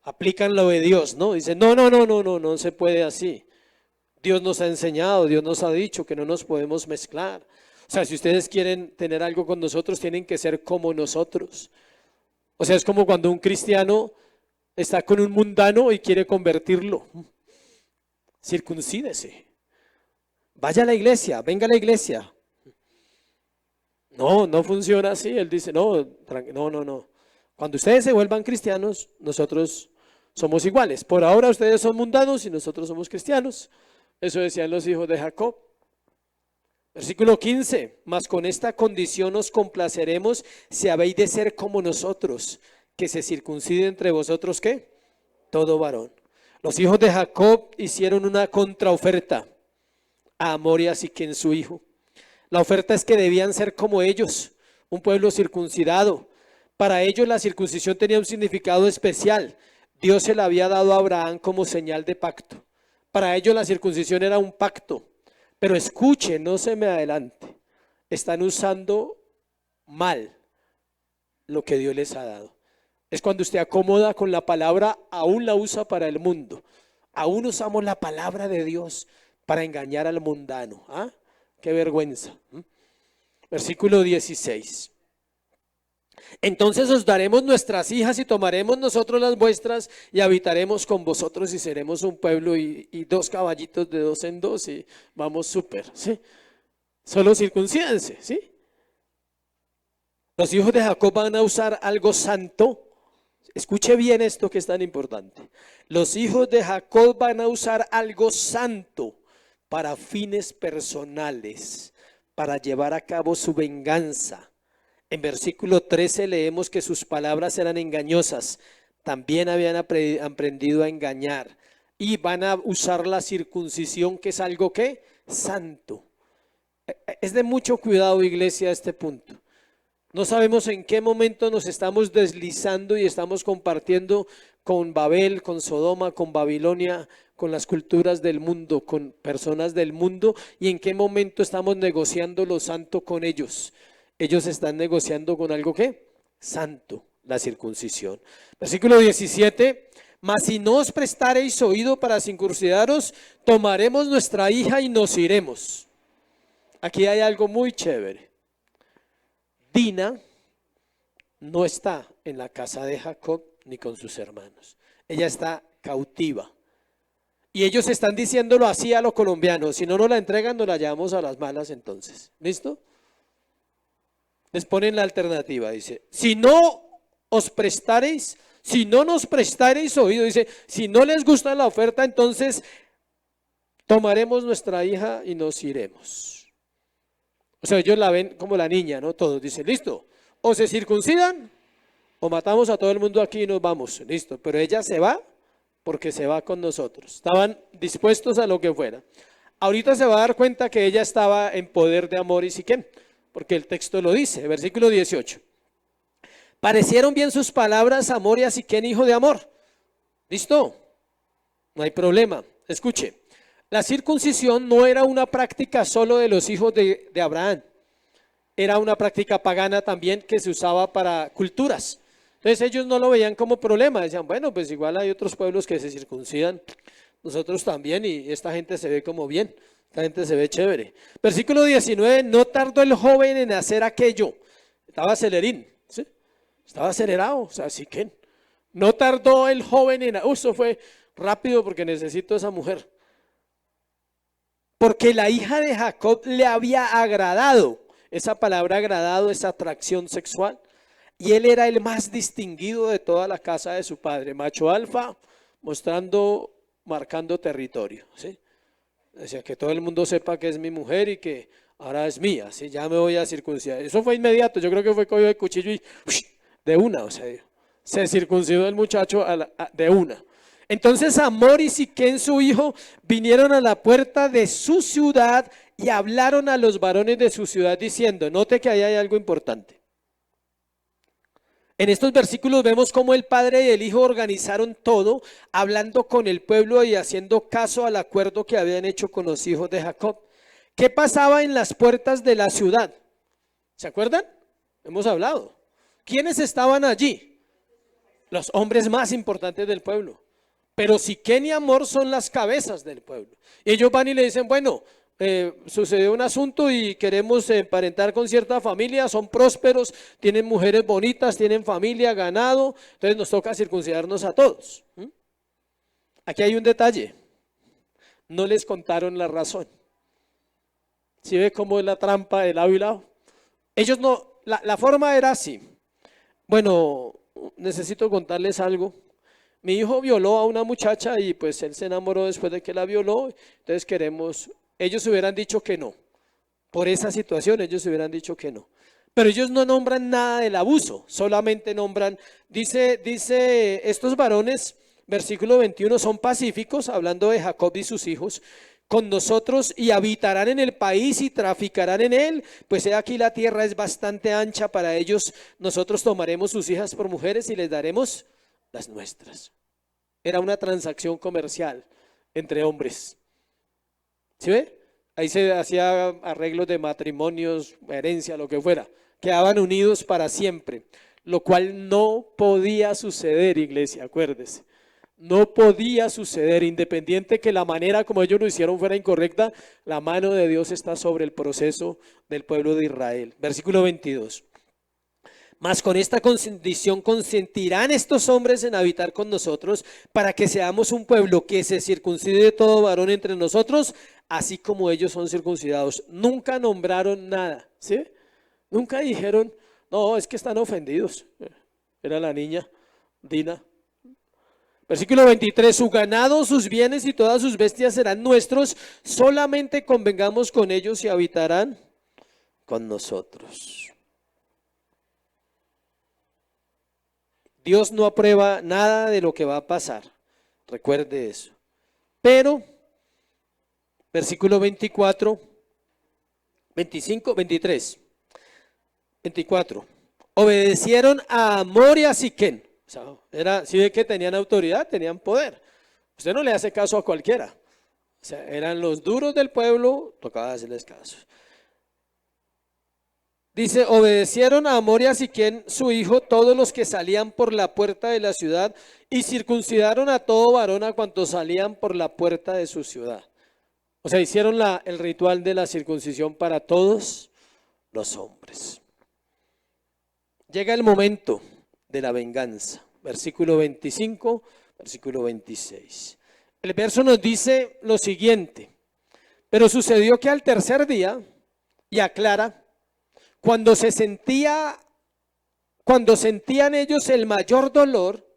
Aplican lo de Dios, ¿no? Dicen, no se puede así. Dios nos ha enseñado, Dios nos ha dicho que no nos podemos mezclar. O sea, si ustedes quieren tener algo con nosotros, tienen que ser como nosotros. O sea, es como cuando un cristiano está con un mundano y quiere convertirlo. Circuncídese. Vaya a la iglesia, venga a la iglesia. No funciona así. Él dice, no. Cuando ustedes se vuelvan cristianos, nosotros somos iguales. Por ahora ustedes son mundanos y nosotros somos cristianos. Eso decían los hijos de Jacob. Versículo 15, mas con esta condición os complaceremos si habéis de ser como nosotros, que se circuncide entre vosotros, ¿qué? Todo varón. Los hijos de Jacob hicieron una contraoferta a Hamor y a Siquem su hijo. La oferta es que debían ser como ellos, un pueblo circuncidado. Para ellos la circuncisión tenía un significado especial. Dios se la había dado a Abraham como señal de pacto. Para ellos la circuncisión era un pacto. Pero escuche, no se me adelante. Están usando mal lo que Dios les ha dado. Es cuando usted acomoda con la palabra, aún la usa para el mundo. Aún usamos la palabra de Dios para engañar al mundano. ¿Ah? Qué vergüenza. Versículo 16. Entonces os daremos nuestras hijas y tomaremos nosotros las vuestras y habitaremos con vosotros y seremos un pueblo y 2 caballitos de 2 en 2 y vamos súper, ¿sí? Solo circuncídense, ¿sí? Los hijos de Jacob van a usar algo santo. Escuche bien esto que es tan importante. Los hijos de Jacob van a usar algo santo para fines personales, para llevar a cabo su venganza. En versículo 13 leemos que sus palabras eran engañosas. También habían aprendido a engañar. Y van a usar la circuncisión, que es algo que santo. Es de mucho cuidado, iglesia, a este punto. No sabemos en qué momento nos estamos deslizando y estamos compartiendo con Babel, con Sodoma, con Babilonia, con las culturas del mundo, con personas del mundo, y en qué momento estamos negociando lo santo con ellos. Ellos están negociando con algo que santo, la circuncisión. Versículo 17, mas si no os prestareis oído para circuncidaros, tomaremos nuestra hija y nos iremos. Aquí hay algo muy chévere. Dina no está en la casa de Jacob ni con sus hermanos. Ella está cautiva. Y ellos están diciéndolo así a los colombianos. Si no nos la entregan, nos la llevamos a las malas entonces. ¿Listo? Les ponen la alternativa, dice, si no os prestareis, si no nos prestareis oído, dice, si no les gusta la oferta, entonces tomaremos nuestra hija y nos iremos. O sea, ellos la ven como la niña, ¿no? Todos dicen, listo, o se circuncidan o matamos a todo el mundo aquí y nos vamos, listo, pero ella se va porque se va con nosotros. Estaban dispuestos a lo que fuera. Ahorita se va a dar cuenta que ella estaba en poder de Hamor y Siquem, porque el texto lo dice, versículo 18. Parecieron bien sus palabras a Hamor y a Siquem, hijo de Hamor. ¿Listo? No hay problema. Escuche, la circuncisión no era una práctica solo de los hijos de Abraham. Era una práctica pagana también que se usaba para culturas. Entonces ellos no lo veían como problema. Decían, bueno, pues igual hay otros pueblos que se circuncidan. Nosotros también y esta gente se ve como bien. Esta gente se ve chévere. Versículo 19, no tardó el joven en hacer aquello. Estaba acelerín, ¿sí? Estaba acelerado, o sea, así que no tardó el joven en... Eso fue rápido porque necesito esa mujer. Porque la hija de Jacob le había agradado. Esa palabra agradado es atracción sexual. Y él era el más distinguido de toda la casa de su padre. Macho alfa, marcando territorio, ¿sí? Decía que todo el mundo sepa que es mi mujer y que ahora es mía, ¿sí? Ya me voy a circuncidar. Eso fue inmediato, yo creo que fue cogido de cuchillo y de una, o sea, se circuncidó el muchacho de una. Entonces Hamor y Siquem su hijo vinieron a la puerta de su ciudad y hablaron a los varones de su ciudad diciendo, note que ahí hay algo importante. En estos versículos vemos cómo el padre y el hijo organizaron todo, hablando con el pueblo y haciendo caso al acuerdo que habían hecho con los hijos de Jacob. ¿Qué pasaba en las puertas de la ciudad? ¿Se acuerdan? Hemos hablado. ¿Quiénes estaban allí? Los hombres más importantes del pueblo. Pero Siquem y Hamor son las cabezas del pueblo. Y ellos van y le dicen, bueno, sucedió un asunto y queremos emparentar con cierta familia, son prósperos, tienen mujeres bonitas, tienen familia, ganado, entonces nos toca circuncidarnos a todos. Aquí hay un detalle, no les contaron la razón. ¿Sí ve cómo es la trampa de lado y lado? Ellos no, la forma era así. Bueno, necesito contarles algo. Mi hijo violó a una muchacha y pues él se enamoró después de que la violó, entonces queremos, ellos hubieran dicho que no, por esa situación ellos hubieran dicho que no, pero ellos no nombran nada del abuso, solamente nombran, dice estos varones, versículo 21, son pacíficos, hablando de Jacob y sus hijos, con nosotros y habitarán en el país y traficarán en él, pues he aquí la tierra es bastante ancha para ellos, nosotros tomaremos sus hijas por mujeres y les daremos las nuestras. Era una transacción comercial entre hombres. ¿Sí ve? Ahí se hacía arreglos de matrimonios, herencia, lo que fuera. Quedaban unidos para siempre, lo cual no podía suceder, iglesia, acuérdese. No podía suceder, independiente que la manera como ellos lo hicieron fuera incorrecta, la mano de Dios está sobre el proceso del pueblo de Israel. Versículo 22. Mas con esta condición consentirán estos hombres en habitar con nosotros para que seamos un pueblo que se circuncide todo varón entre nosotros, así como ellos son circuncidados. Nunca nombraron nada, ¿sí? Nunca dijeron, no, es que están ofendidos. Era la niña Dina. Versículo 23, su ganado, sus bienes y todas sus bestias serán nuestros, solamente convengamos con ellos y habitarán con nosotros. Dios no aprueba nada de lo que va a pasar, recuerde eso. Pero, versículo 24, 25, 23, 24, obedecieron a Hamor y a Siquem. O sea, si ve que tenían autoridad, tenían poder. Usted no le hace caso a cualquiera. O sea, eran los duros del pueblo, tocaba hacerles caso. Dice, obedecieron a Hamor y a Siquem, su hijo, todos los que salían por la puerta de la ciudad, y circuncidaron a todo varón a cuantos salían por la puerta de su ciudad. O sea, hicieron el ritual de la circuncisión para todos los hombres. Llega el momento de la venganza. Versículo 25, versículo 26. El verso nos dice lo siguiente. Pero sucedió que al tercer día, y aclara, cuando sentían ellos el mayor dolor,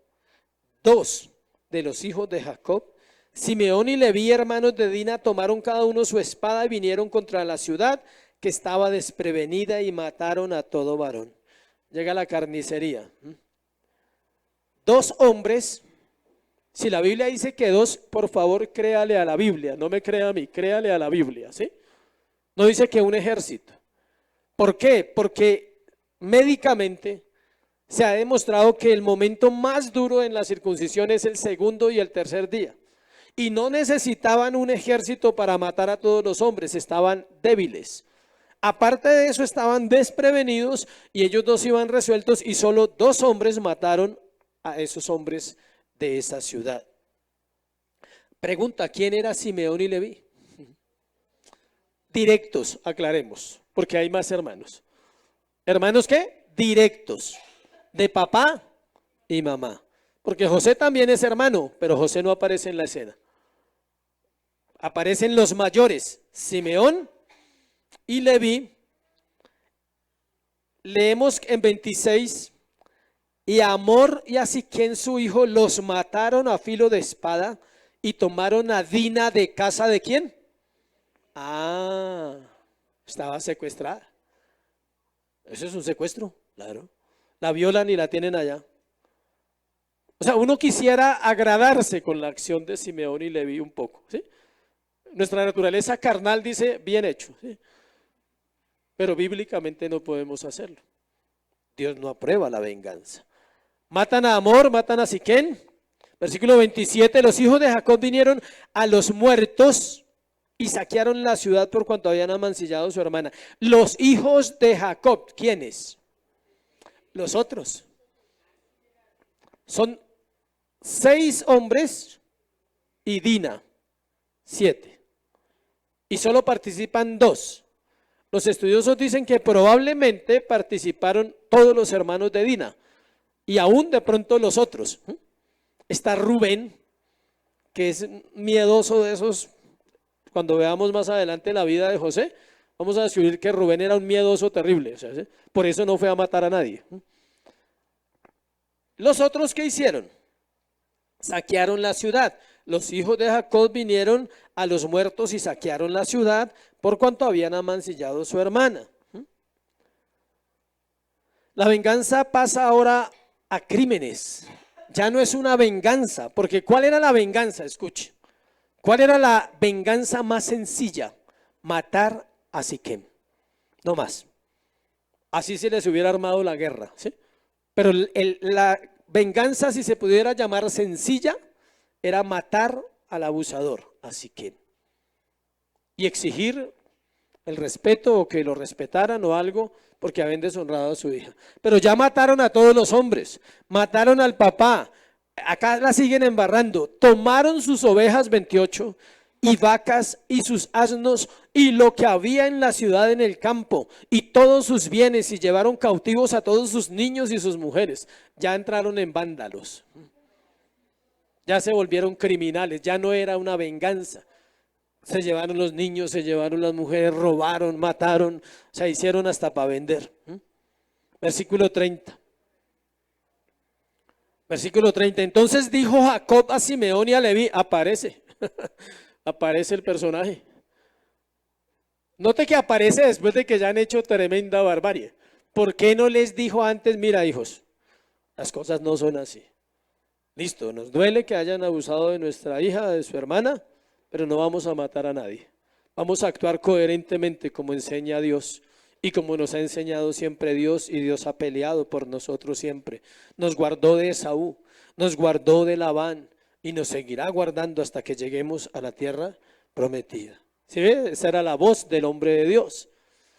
dos de los hijos de Jacob, Simeón y Leví, hermanos de Dina, tomaron cada uno su espada y vinieron contra la ciudad que estaba desprevenida y mataron a todo varón. Llega la carnicería. Dos hombres, si la Biblia dice que dos, por favor créale a la Biblia, no me crea a mí, créale a la Biblia, ¿sí? No dice que un ejército. ¿Por qué? Porque médicamente se ha demostrado que el momento más duro en la circuncisión es el segundo y el tercer día. Y no necesitaban un ejército para matar a todos los hombres, estaban débiles. Aparte de eso estaban desprevenidos y ellos dos iban resueltos y solo dos hombres mataron a esos hombres de esa ciudad. Pregunta, ¿quién era Simeón y Leví? Directos, aclaremos. Porque hay más hermanos. ¿Hermanos qué? Directos. De papá y mamá. Porque José también es hermano, pero José no aparece en la escena. Aparecen los mayores, Simeón y Leví. Leemos en 26, y a Hamor y a Siquem su hijo los mataron a filo de espada y tomaron a Dina de casa de ¿quién? Estaba secuestrada. Eso es un secuestro, claro. La violan y la tienen allá. O sea, uno quisiera agradarse con la acción de Simeón y Leví un poco, ¿sí? Nuestra naturaleza carnal dice, bien hecho, ¿sí? Pero bíblicamente no podemos hacerlo. Dios no aprueba la venganza. Matan a Amor, matan a Siquén. Versículo 27, los hijos de Jacob vinieron a los muertos y saquearon la ciudad por cuanto habían amancillado a su hermana. Los hijos de Jacob, ¿quiénes? Los otros. Son 6 hombres y Dina, 7. Y solo participan 2. Los estudiosos dicen que probablemente participaron todos los hermanos de Dina y aún de pronto los otros. Está Rubén, que es miedoso de esos. Cuando veamos más adelante la vida de José, vamos a descubrir que Rubén era un miedoso terrible. O sea, ¿sí? Por eso no fue a matar a nadie. Los otros, ¿qué hicieron? Saquearon la ciudad. Los hijos de Jacob vinieron a los muertos y saquearon la ciudad por cuanto habían amancillado a su hermana. La venganza pasa ahora a crímenes. Ya no es una venganza, porque ¿cuál era la venganza? Escuche. ¿Cuál era la venganza más sencilla? Matar a Siquem. No más. Así se les hubiera armado la guerra, ¿sí? Pero la venganza, si se pudiera llamar sencilla, era matar al abusador, a Siquem. Y exigir el respeto o que lo respetaran o algo porque habían deshonrado a su hija. Pero ya mataron a todos los hombres, mataron al papá, acá la siguen embarrando, tomaron sus ovejas 28 y vacas y sus asnos y lo que había en la ciudad en el campo y todos sus bienes y llevaron cautivos a todos sus niños y sus mujeres. Ya entraron en vándalos, ya se volvieron criminales, ya no era una venganza. Se llevaron los niños, se llevaron las mujeres, robaron, mataron, se hicieron hasta para vender. Versículo 30. Versículo 30. Entonces dijo Jacob a Simeón y a Leví, aparece, aparece el personaje. Note que aparece después de que ya han hecho tremenda barbarie. ¿Por qué no les dijo antes, mira hijos, las cosas no son así? Listo, nos duele que hayan abusado de nuestra hija, de su hermana, pero no vamos a matar a nadie. Vamos a actuar coherentemente como enseña Dios y como nos ha enseñado siempre Dios, y Dios ha peleado por nosotros siempre. Nos guardó de Esaú, nos guardó de Labán y nos seguirá guardando hasta que lleguemos a la tierra prometida. ¿Sí ve? Esa era la voz del hombre de Dios.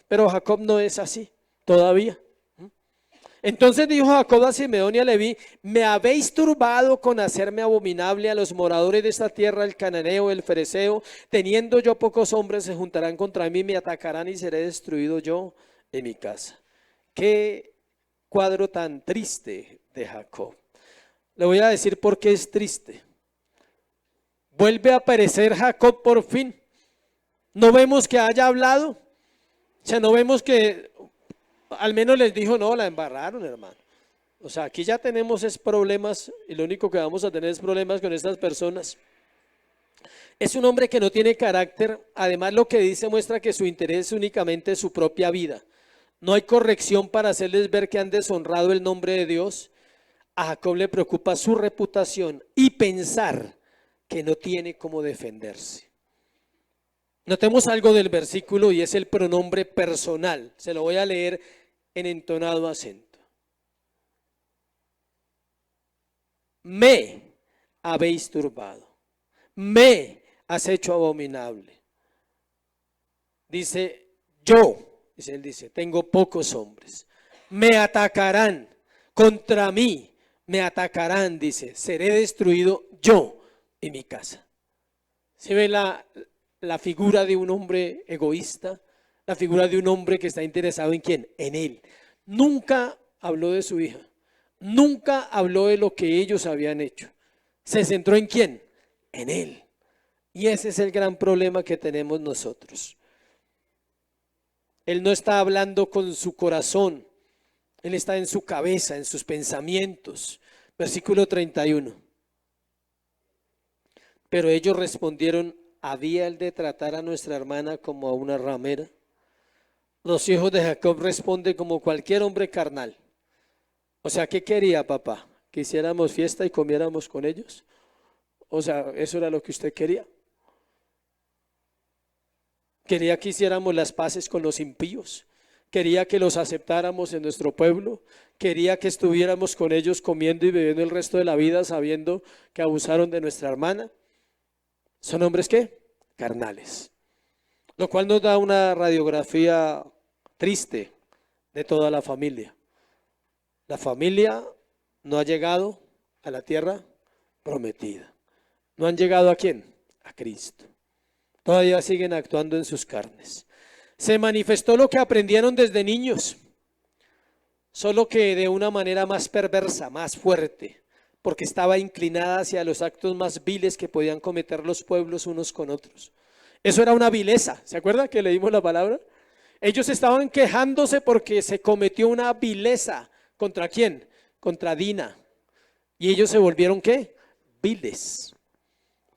Pero Jacob no es así todavía. Entonces dijo Jacob a Simeón y a Leví, me habéis turbado con hacerme abominable a los moradores de esta tierra, el cananeo, el fereceo. Teniendo yo pocos hombres, se juntarán contra mí, me atacarán y seré destruido yo en mi casa. Qué cuadro tan triste de Jacob. Le voy a decir por qué es triste. Vuelve a aparecer Jacob por fin. No vemos que haya hablado. O sea, no vemos que al menos les dijo, no, la embarraron, hermano. O sea, aquí ya tenemos problemas y lo único que vamos a tener es problemas con estas personas. Es un hombre que no tiene carácter. Además, lo que dice muestra que su interés es únicamente su propia vida. No hay corrección para hacerles ver que han deshonrado el nombre de Dios. A Jacob le preocupa su reputación y pensar que no tiene cómo defenderse. Notemos algo del versículo y es el pronombre personal. Se lo voy a leer en entonado acento. Me habéis turbado, me has hecho abominable. Dice él dice, tengo pocos hombres, me atacarán, contra mí me atacarán, dice, seré destruido yo y mi casa. ¿Se ve la figura de un hombre egoísta? La figura de un hombre que está interesado en ¿quién? En él. Nunca habló de su hija. Nunca habló de lo que ellos habían hecho. Se centró en ¿quién? En él. Y ese es el gran problema que tenemos nosotros. Él no está hablando con su corazón. Él está en su cabeza, en sus pensamientos. Versículo 31. Pero ellos respondieron, ¿había el de tratar a nuestra hermana como a una ramera? Los hijos de Jacob responden como cualquier hombre carnal. O sea, ¿qué quería papá? ¿Que hiciéramos fiesta y comiéramos con ellos? O sea, ¿eso era lo que usted quería? ¿Quería que hiciéramos las paces con los impíos? ¿Quería que los aceptáramos en nuestro pueblo? ¿Quería que estuviéramos con ellos comiendo y bebiendo el resto de la vida sabiendo que abusaron de nuestra hermana? ¿Son hombres qué? Carnales. Lo cual nos da una radiografía triste de toda la familia. La familia no ha llegado a la tierra prometida. ¿No han llegado a quién? A Cristo. Todavía siguen actuando en sus carnes. Se manifestó lo que aprendieron desde niños, solo que de una manera más perversa, más fuerte, porque estaba inclinada hacia los actos más viles que podían cometer los pueblos unos con otros. Eso era una vileza. ¿Se acuerdan que leímos la palabra? Ellos estaban quejándose porque se cometió una vileza. ¿Contra quién? Contra Dina. Y ellos se volvieron ¿qué? Viles.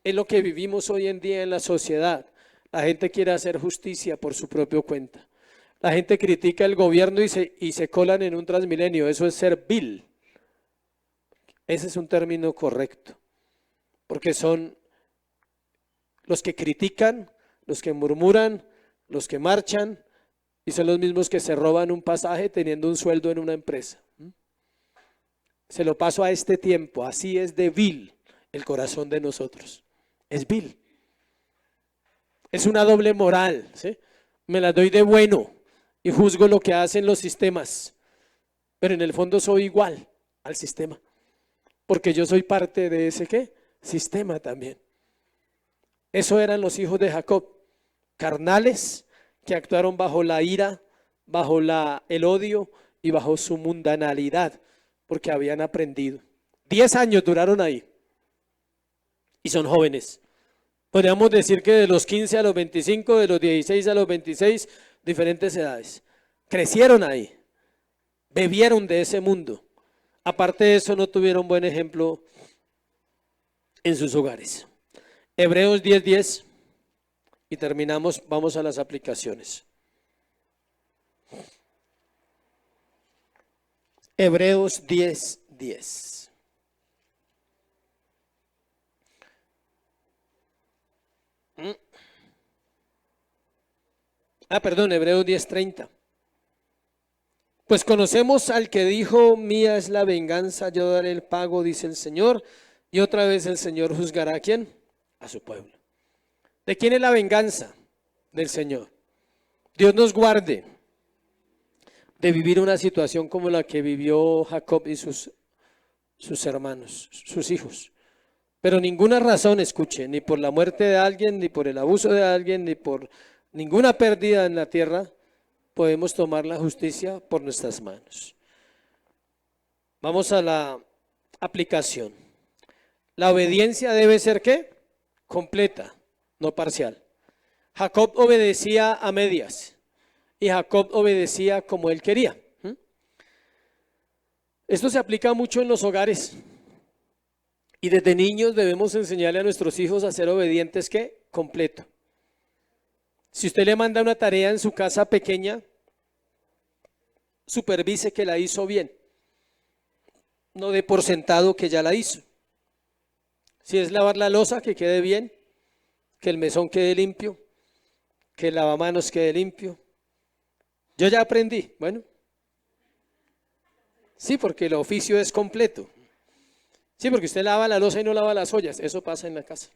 Es lo que vivimos hoy en día en la sociedad. La gente quiere hacer justicia por su propia cuenta. La gente critica el gobierno y se colan en un transmilenio. Eso es ser vil. Ese es un término correcto. Porque son los que critican, los que murmuran, los que marchan y son los mismos que se roban un pasaje teniendo un sueldo en una empresa. Se lo paso a este tiempo. Así es de vil el corazón de nosotros. Es vil. Es una doble moral, ¿sí? Me la doy de bueno y juzgo lo que hacen los sistemas, pero en el fondo soy igual al sistema, porque yo soy parte de ese ¿qué? Sistema también. Eso eran los hijos de Jacob, carnales que actuaron bajo la ira, bajo el odio y bajo su mundanalidad, porque habían aprendido. 10 años duraron ahí y son jóvenes. Podríamos decir que de los 15 a los 25, de los 16 a los 26, diferentes edades. Crecieron ahí, bebieron de ese mundo. Aparte de eso, no tuvieron buen ejemplo en sus hogares. Hebreos 10:10 y terminamos, vamos a las aplicaciones. Hebreos 10:10. Hebreos 10:30. Pues conocemos al que dijo, mía es la venganza, yo daré el pago, dice el Señor. Y otra vez el Señor juzgará ¿a quién? A su pueblo. ¿De quién es la venganza? Del Señor. Dios nos guarde de vivir una situación como la que vivió Jacob y sus hermanos, sus hijos. Pero ninguna razón, escuche, ni por la muerte de alguien, ni por el abuso de alguien, ni por ninguna pérdida en la tierra, podemos tomar la justicia por nuestras manos. Vamos a la aplicación. La obediencia debe ser ¿qué? Completa, no parcial. Jacob obedecía a medias y Jacob obedecía como él quería. Esto se aplica mucho en los hogares y desde niños debemos enseñarle a nuestros hijos a ser obedientes ¿qué? Completo. Si usted le manda una tarea en su casa pequeña, supervise que la hizo bien. No dé por sentado que ya la hizo. Si es lavar la loza, que quede bien, que el mesón quede limpio, que el lavamanos quede limpio. Yo ya aprendí, bueno. Sí, porque el oficio es completo. Sí, porque usted lava la loza y no lava las ollas, eso pasa en la casa.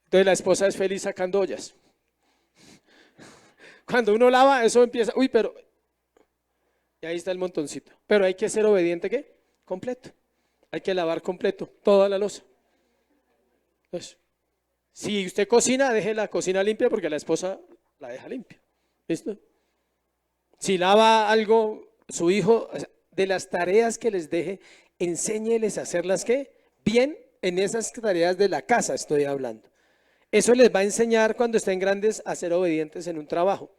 Entonces la esposa es feliz sacando ollas. Cuando uno lava, eso empieza, pero, y ahí está el montoncito. Pero hay que ser obediente, ¿qué? Completo. Hay que lavar completo, toda la loza. Entonces, si usted cocina, deje la cocina limpia porque la esposa la deja limpia. ¿Listo? Si lava algo, su hijo, de las tareas que les deje, enséñeles a hacerlas, ¿qué? Bien en esas tareas de la casa estoy hablando. Eso les va a enseñar cuando estén grandes a ser obedientes en un trabajo.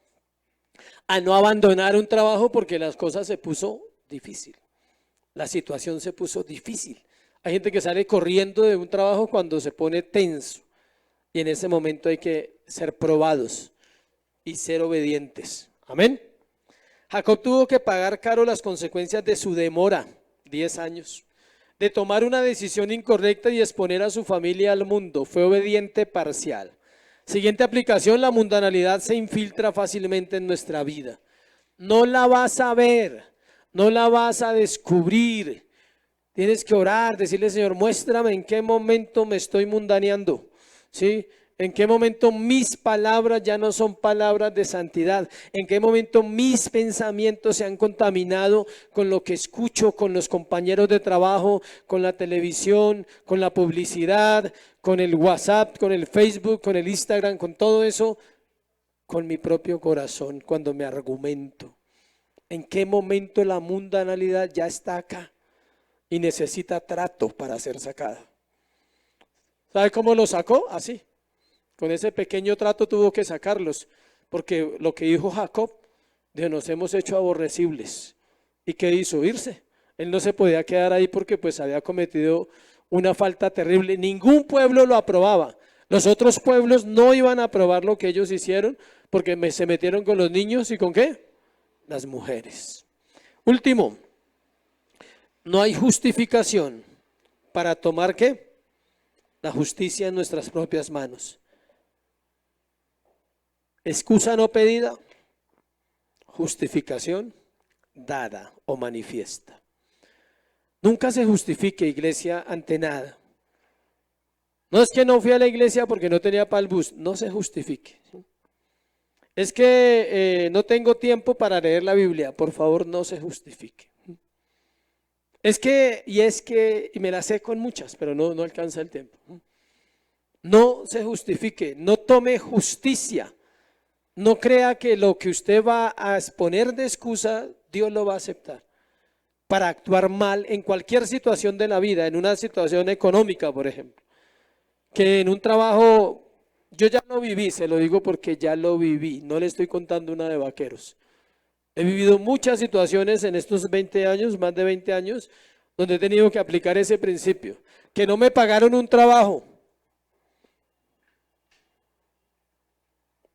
A no abandonar un trabajo porque las cosas se puso difícil. La situación se puso difícil. Hay gente que sale corriendo de un trabajo cuando se pone tenso. Y en ese momento hay que ser probados y ser obedientes. Amén. Jacob tuvo que pagar caro las consecuencias de su demora, 10 años, de tomar una decisión incorrecta y exponer a su familia al mundo. Fue obediente parcial. Siguiente aplicación: la mundanalidad se infiltra fácilmente en nuestra vida. No la vas a ver, no la vas a descubrir. Tienes que orar, decirle: Señor, muéstrame en qué momento me estoy mundaneando, ¿sí? En qué momento mis palabras ya no son palabras de santidad. En qué momento mis pensamientos se han contaminado con lo que escucho, con los compañeros de trabajo, con la televisión, con la publicidad, con el WhatsApp, con el Facebook, con el Instagram, con todo eso, con mi propio corazón, cuando me argumento. ¿En qué momento la mundanalidad ya está acá y necesita trato para ser sacada? ¿Sabe cómo lo sacó? Así. Con ese pequeño trato tuvo que sacarlos, porque lo que dijo Jacob, de nos hemos hecho aborrecibles. ¿Y qué hizo? Irse. Él no se podía quedar ahí porque pues había cometido una falta terrible. Ningún pueblo lo aprobaba. Los otros pueblos no iban a aprobar lo que ellos hicieron porque se metieron con los niños y ¿con qué? Las mujeres. Último, no hay justificación para tomar ¿qué? La justicia en nuestras propias manos. Excusa no pedida, justificación dada o manifiesta. Nunca se justifique, iglesia, ante nada. No es que no fui a la iglesia porque no tenía para el bus, no se justifique. Es que no tengo tiempo para leer la Biblia, por favor no se justifique. Y me la sé con muchas, pero no alcanza el tiempo. No se justifique, no tome justicia. No crea que lo que usted va a exponer de excusa, Dios lo va a aceptar para actuar mal en cualquier situación de la vida, en una situación económica, por ejemplo. Que en un trabajo, yo ya lo viví, se lo digo porque ya lo viví, no le estoy contando una de vaqueros. He vivido muchas situaciones en estos 20 años, más de 20 años, donde he tenido que aplicar ese principio. Que no me pagaron un trabajo.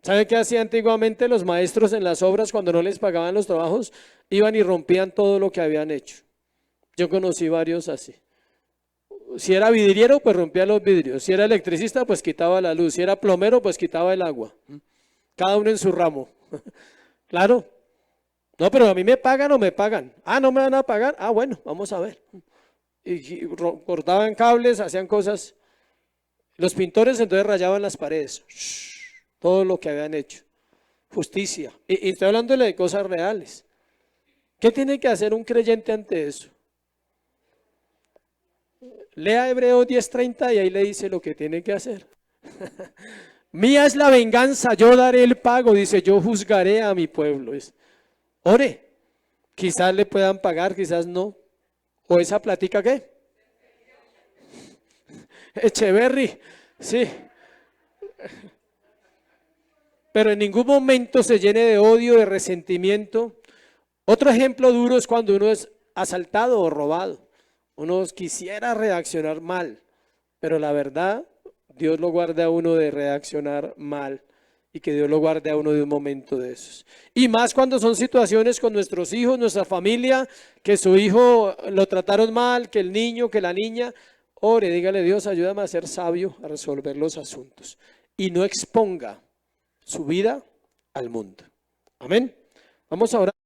¿Sabe qué hacían antiguamente los maestros en las obras cuando no les pagaban los trabajos? Iban y rompían todo lo que habían hecho. Yo conocí varios así. Si era vidriero, pues rompía los vidrios. Si era electricista, pues quitaba la luz. Si era plomero, pues quitaba el agua. Cada uno en su ramo. Claro. No, pero a mí me pagan o me pagan. Ah, ¿no me van a pagar? Ah, bueno, vamos a ver. Y cortaban cables, hacían cosas. Los pintores entonces rayaban las paredes. Todo lo que habían hecho. Justicia. Y estoy hablándole de cosas reales. ¿Qué tiene que hacer un creyente ante eso? Lea Hebreos 10:30 y ahí le dice lo que tiene que hacer. Mía es la venganza, yo daré el pago, dice, yo juzgaré a mi pueblo. Ore, quizás le puedan pagar, quizás no. ¿O esa platica qué? Echeverry, sí. Pero en ningún momento se llene de odio, de resentimiento. Otro ejemplo duro es cuando uno es asaltado o robado. Uno quisiera reaccionar mal, pero la verdad, Dios lo guarde a uno de reaccionar mal y que Dios lo guarde a uno de un momento de esos. Y más cuando son situaciones con nuestros hijos, nuestra familia, que su hijo lo trataron mal, que el niño, que la niña. Ore, dígale: Dios, ayúdame a ser sabio, a resolver los asuntos. Y no exponga su vida al mundo. Amén. Vamos ahora.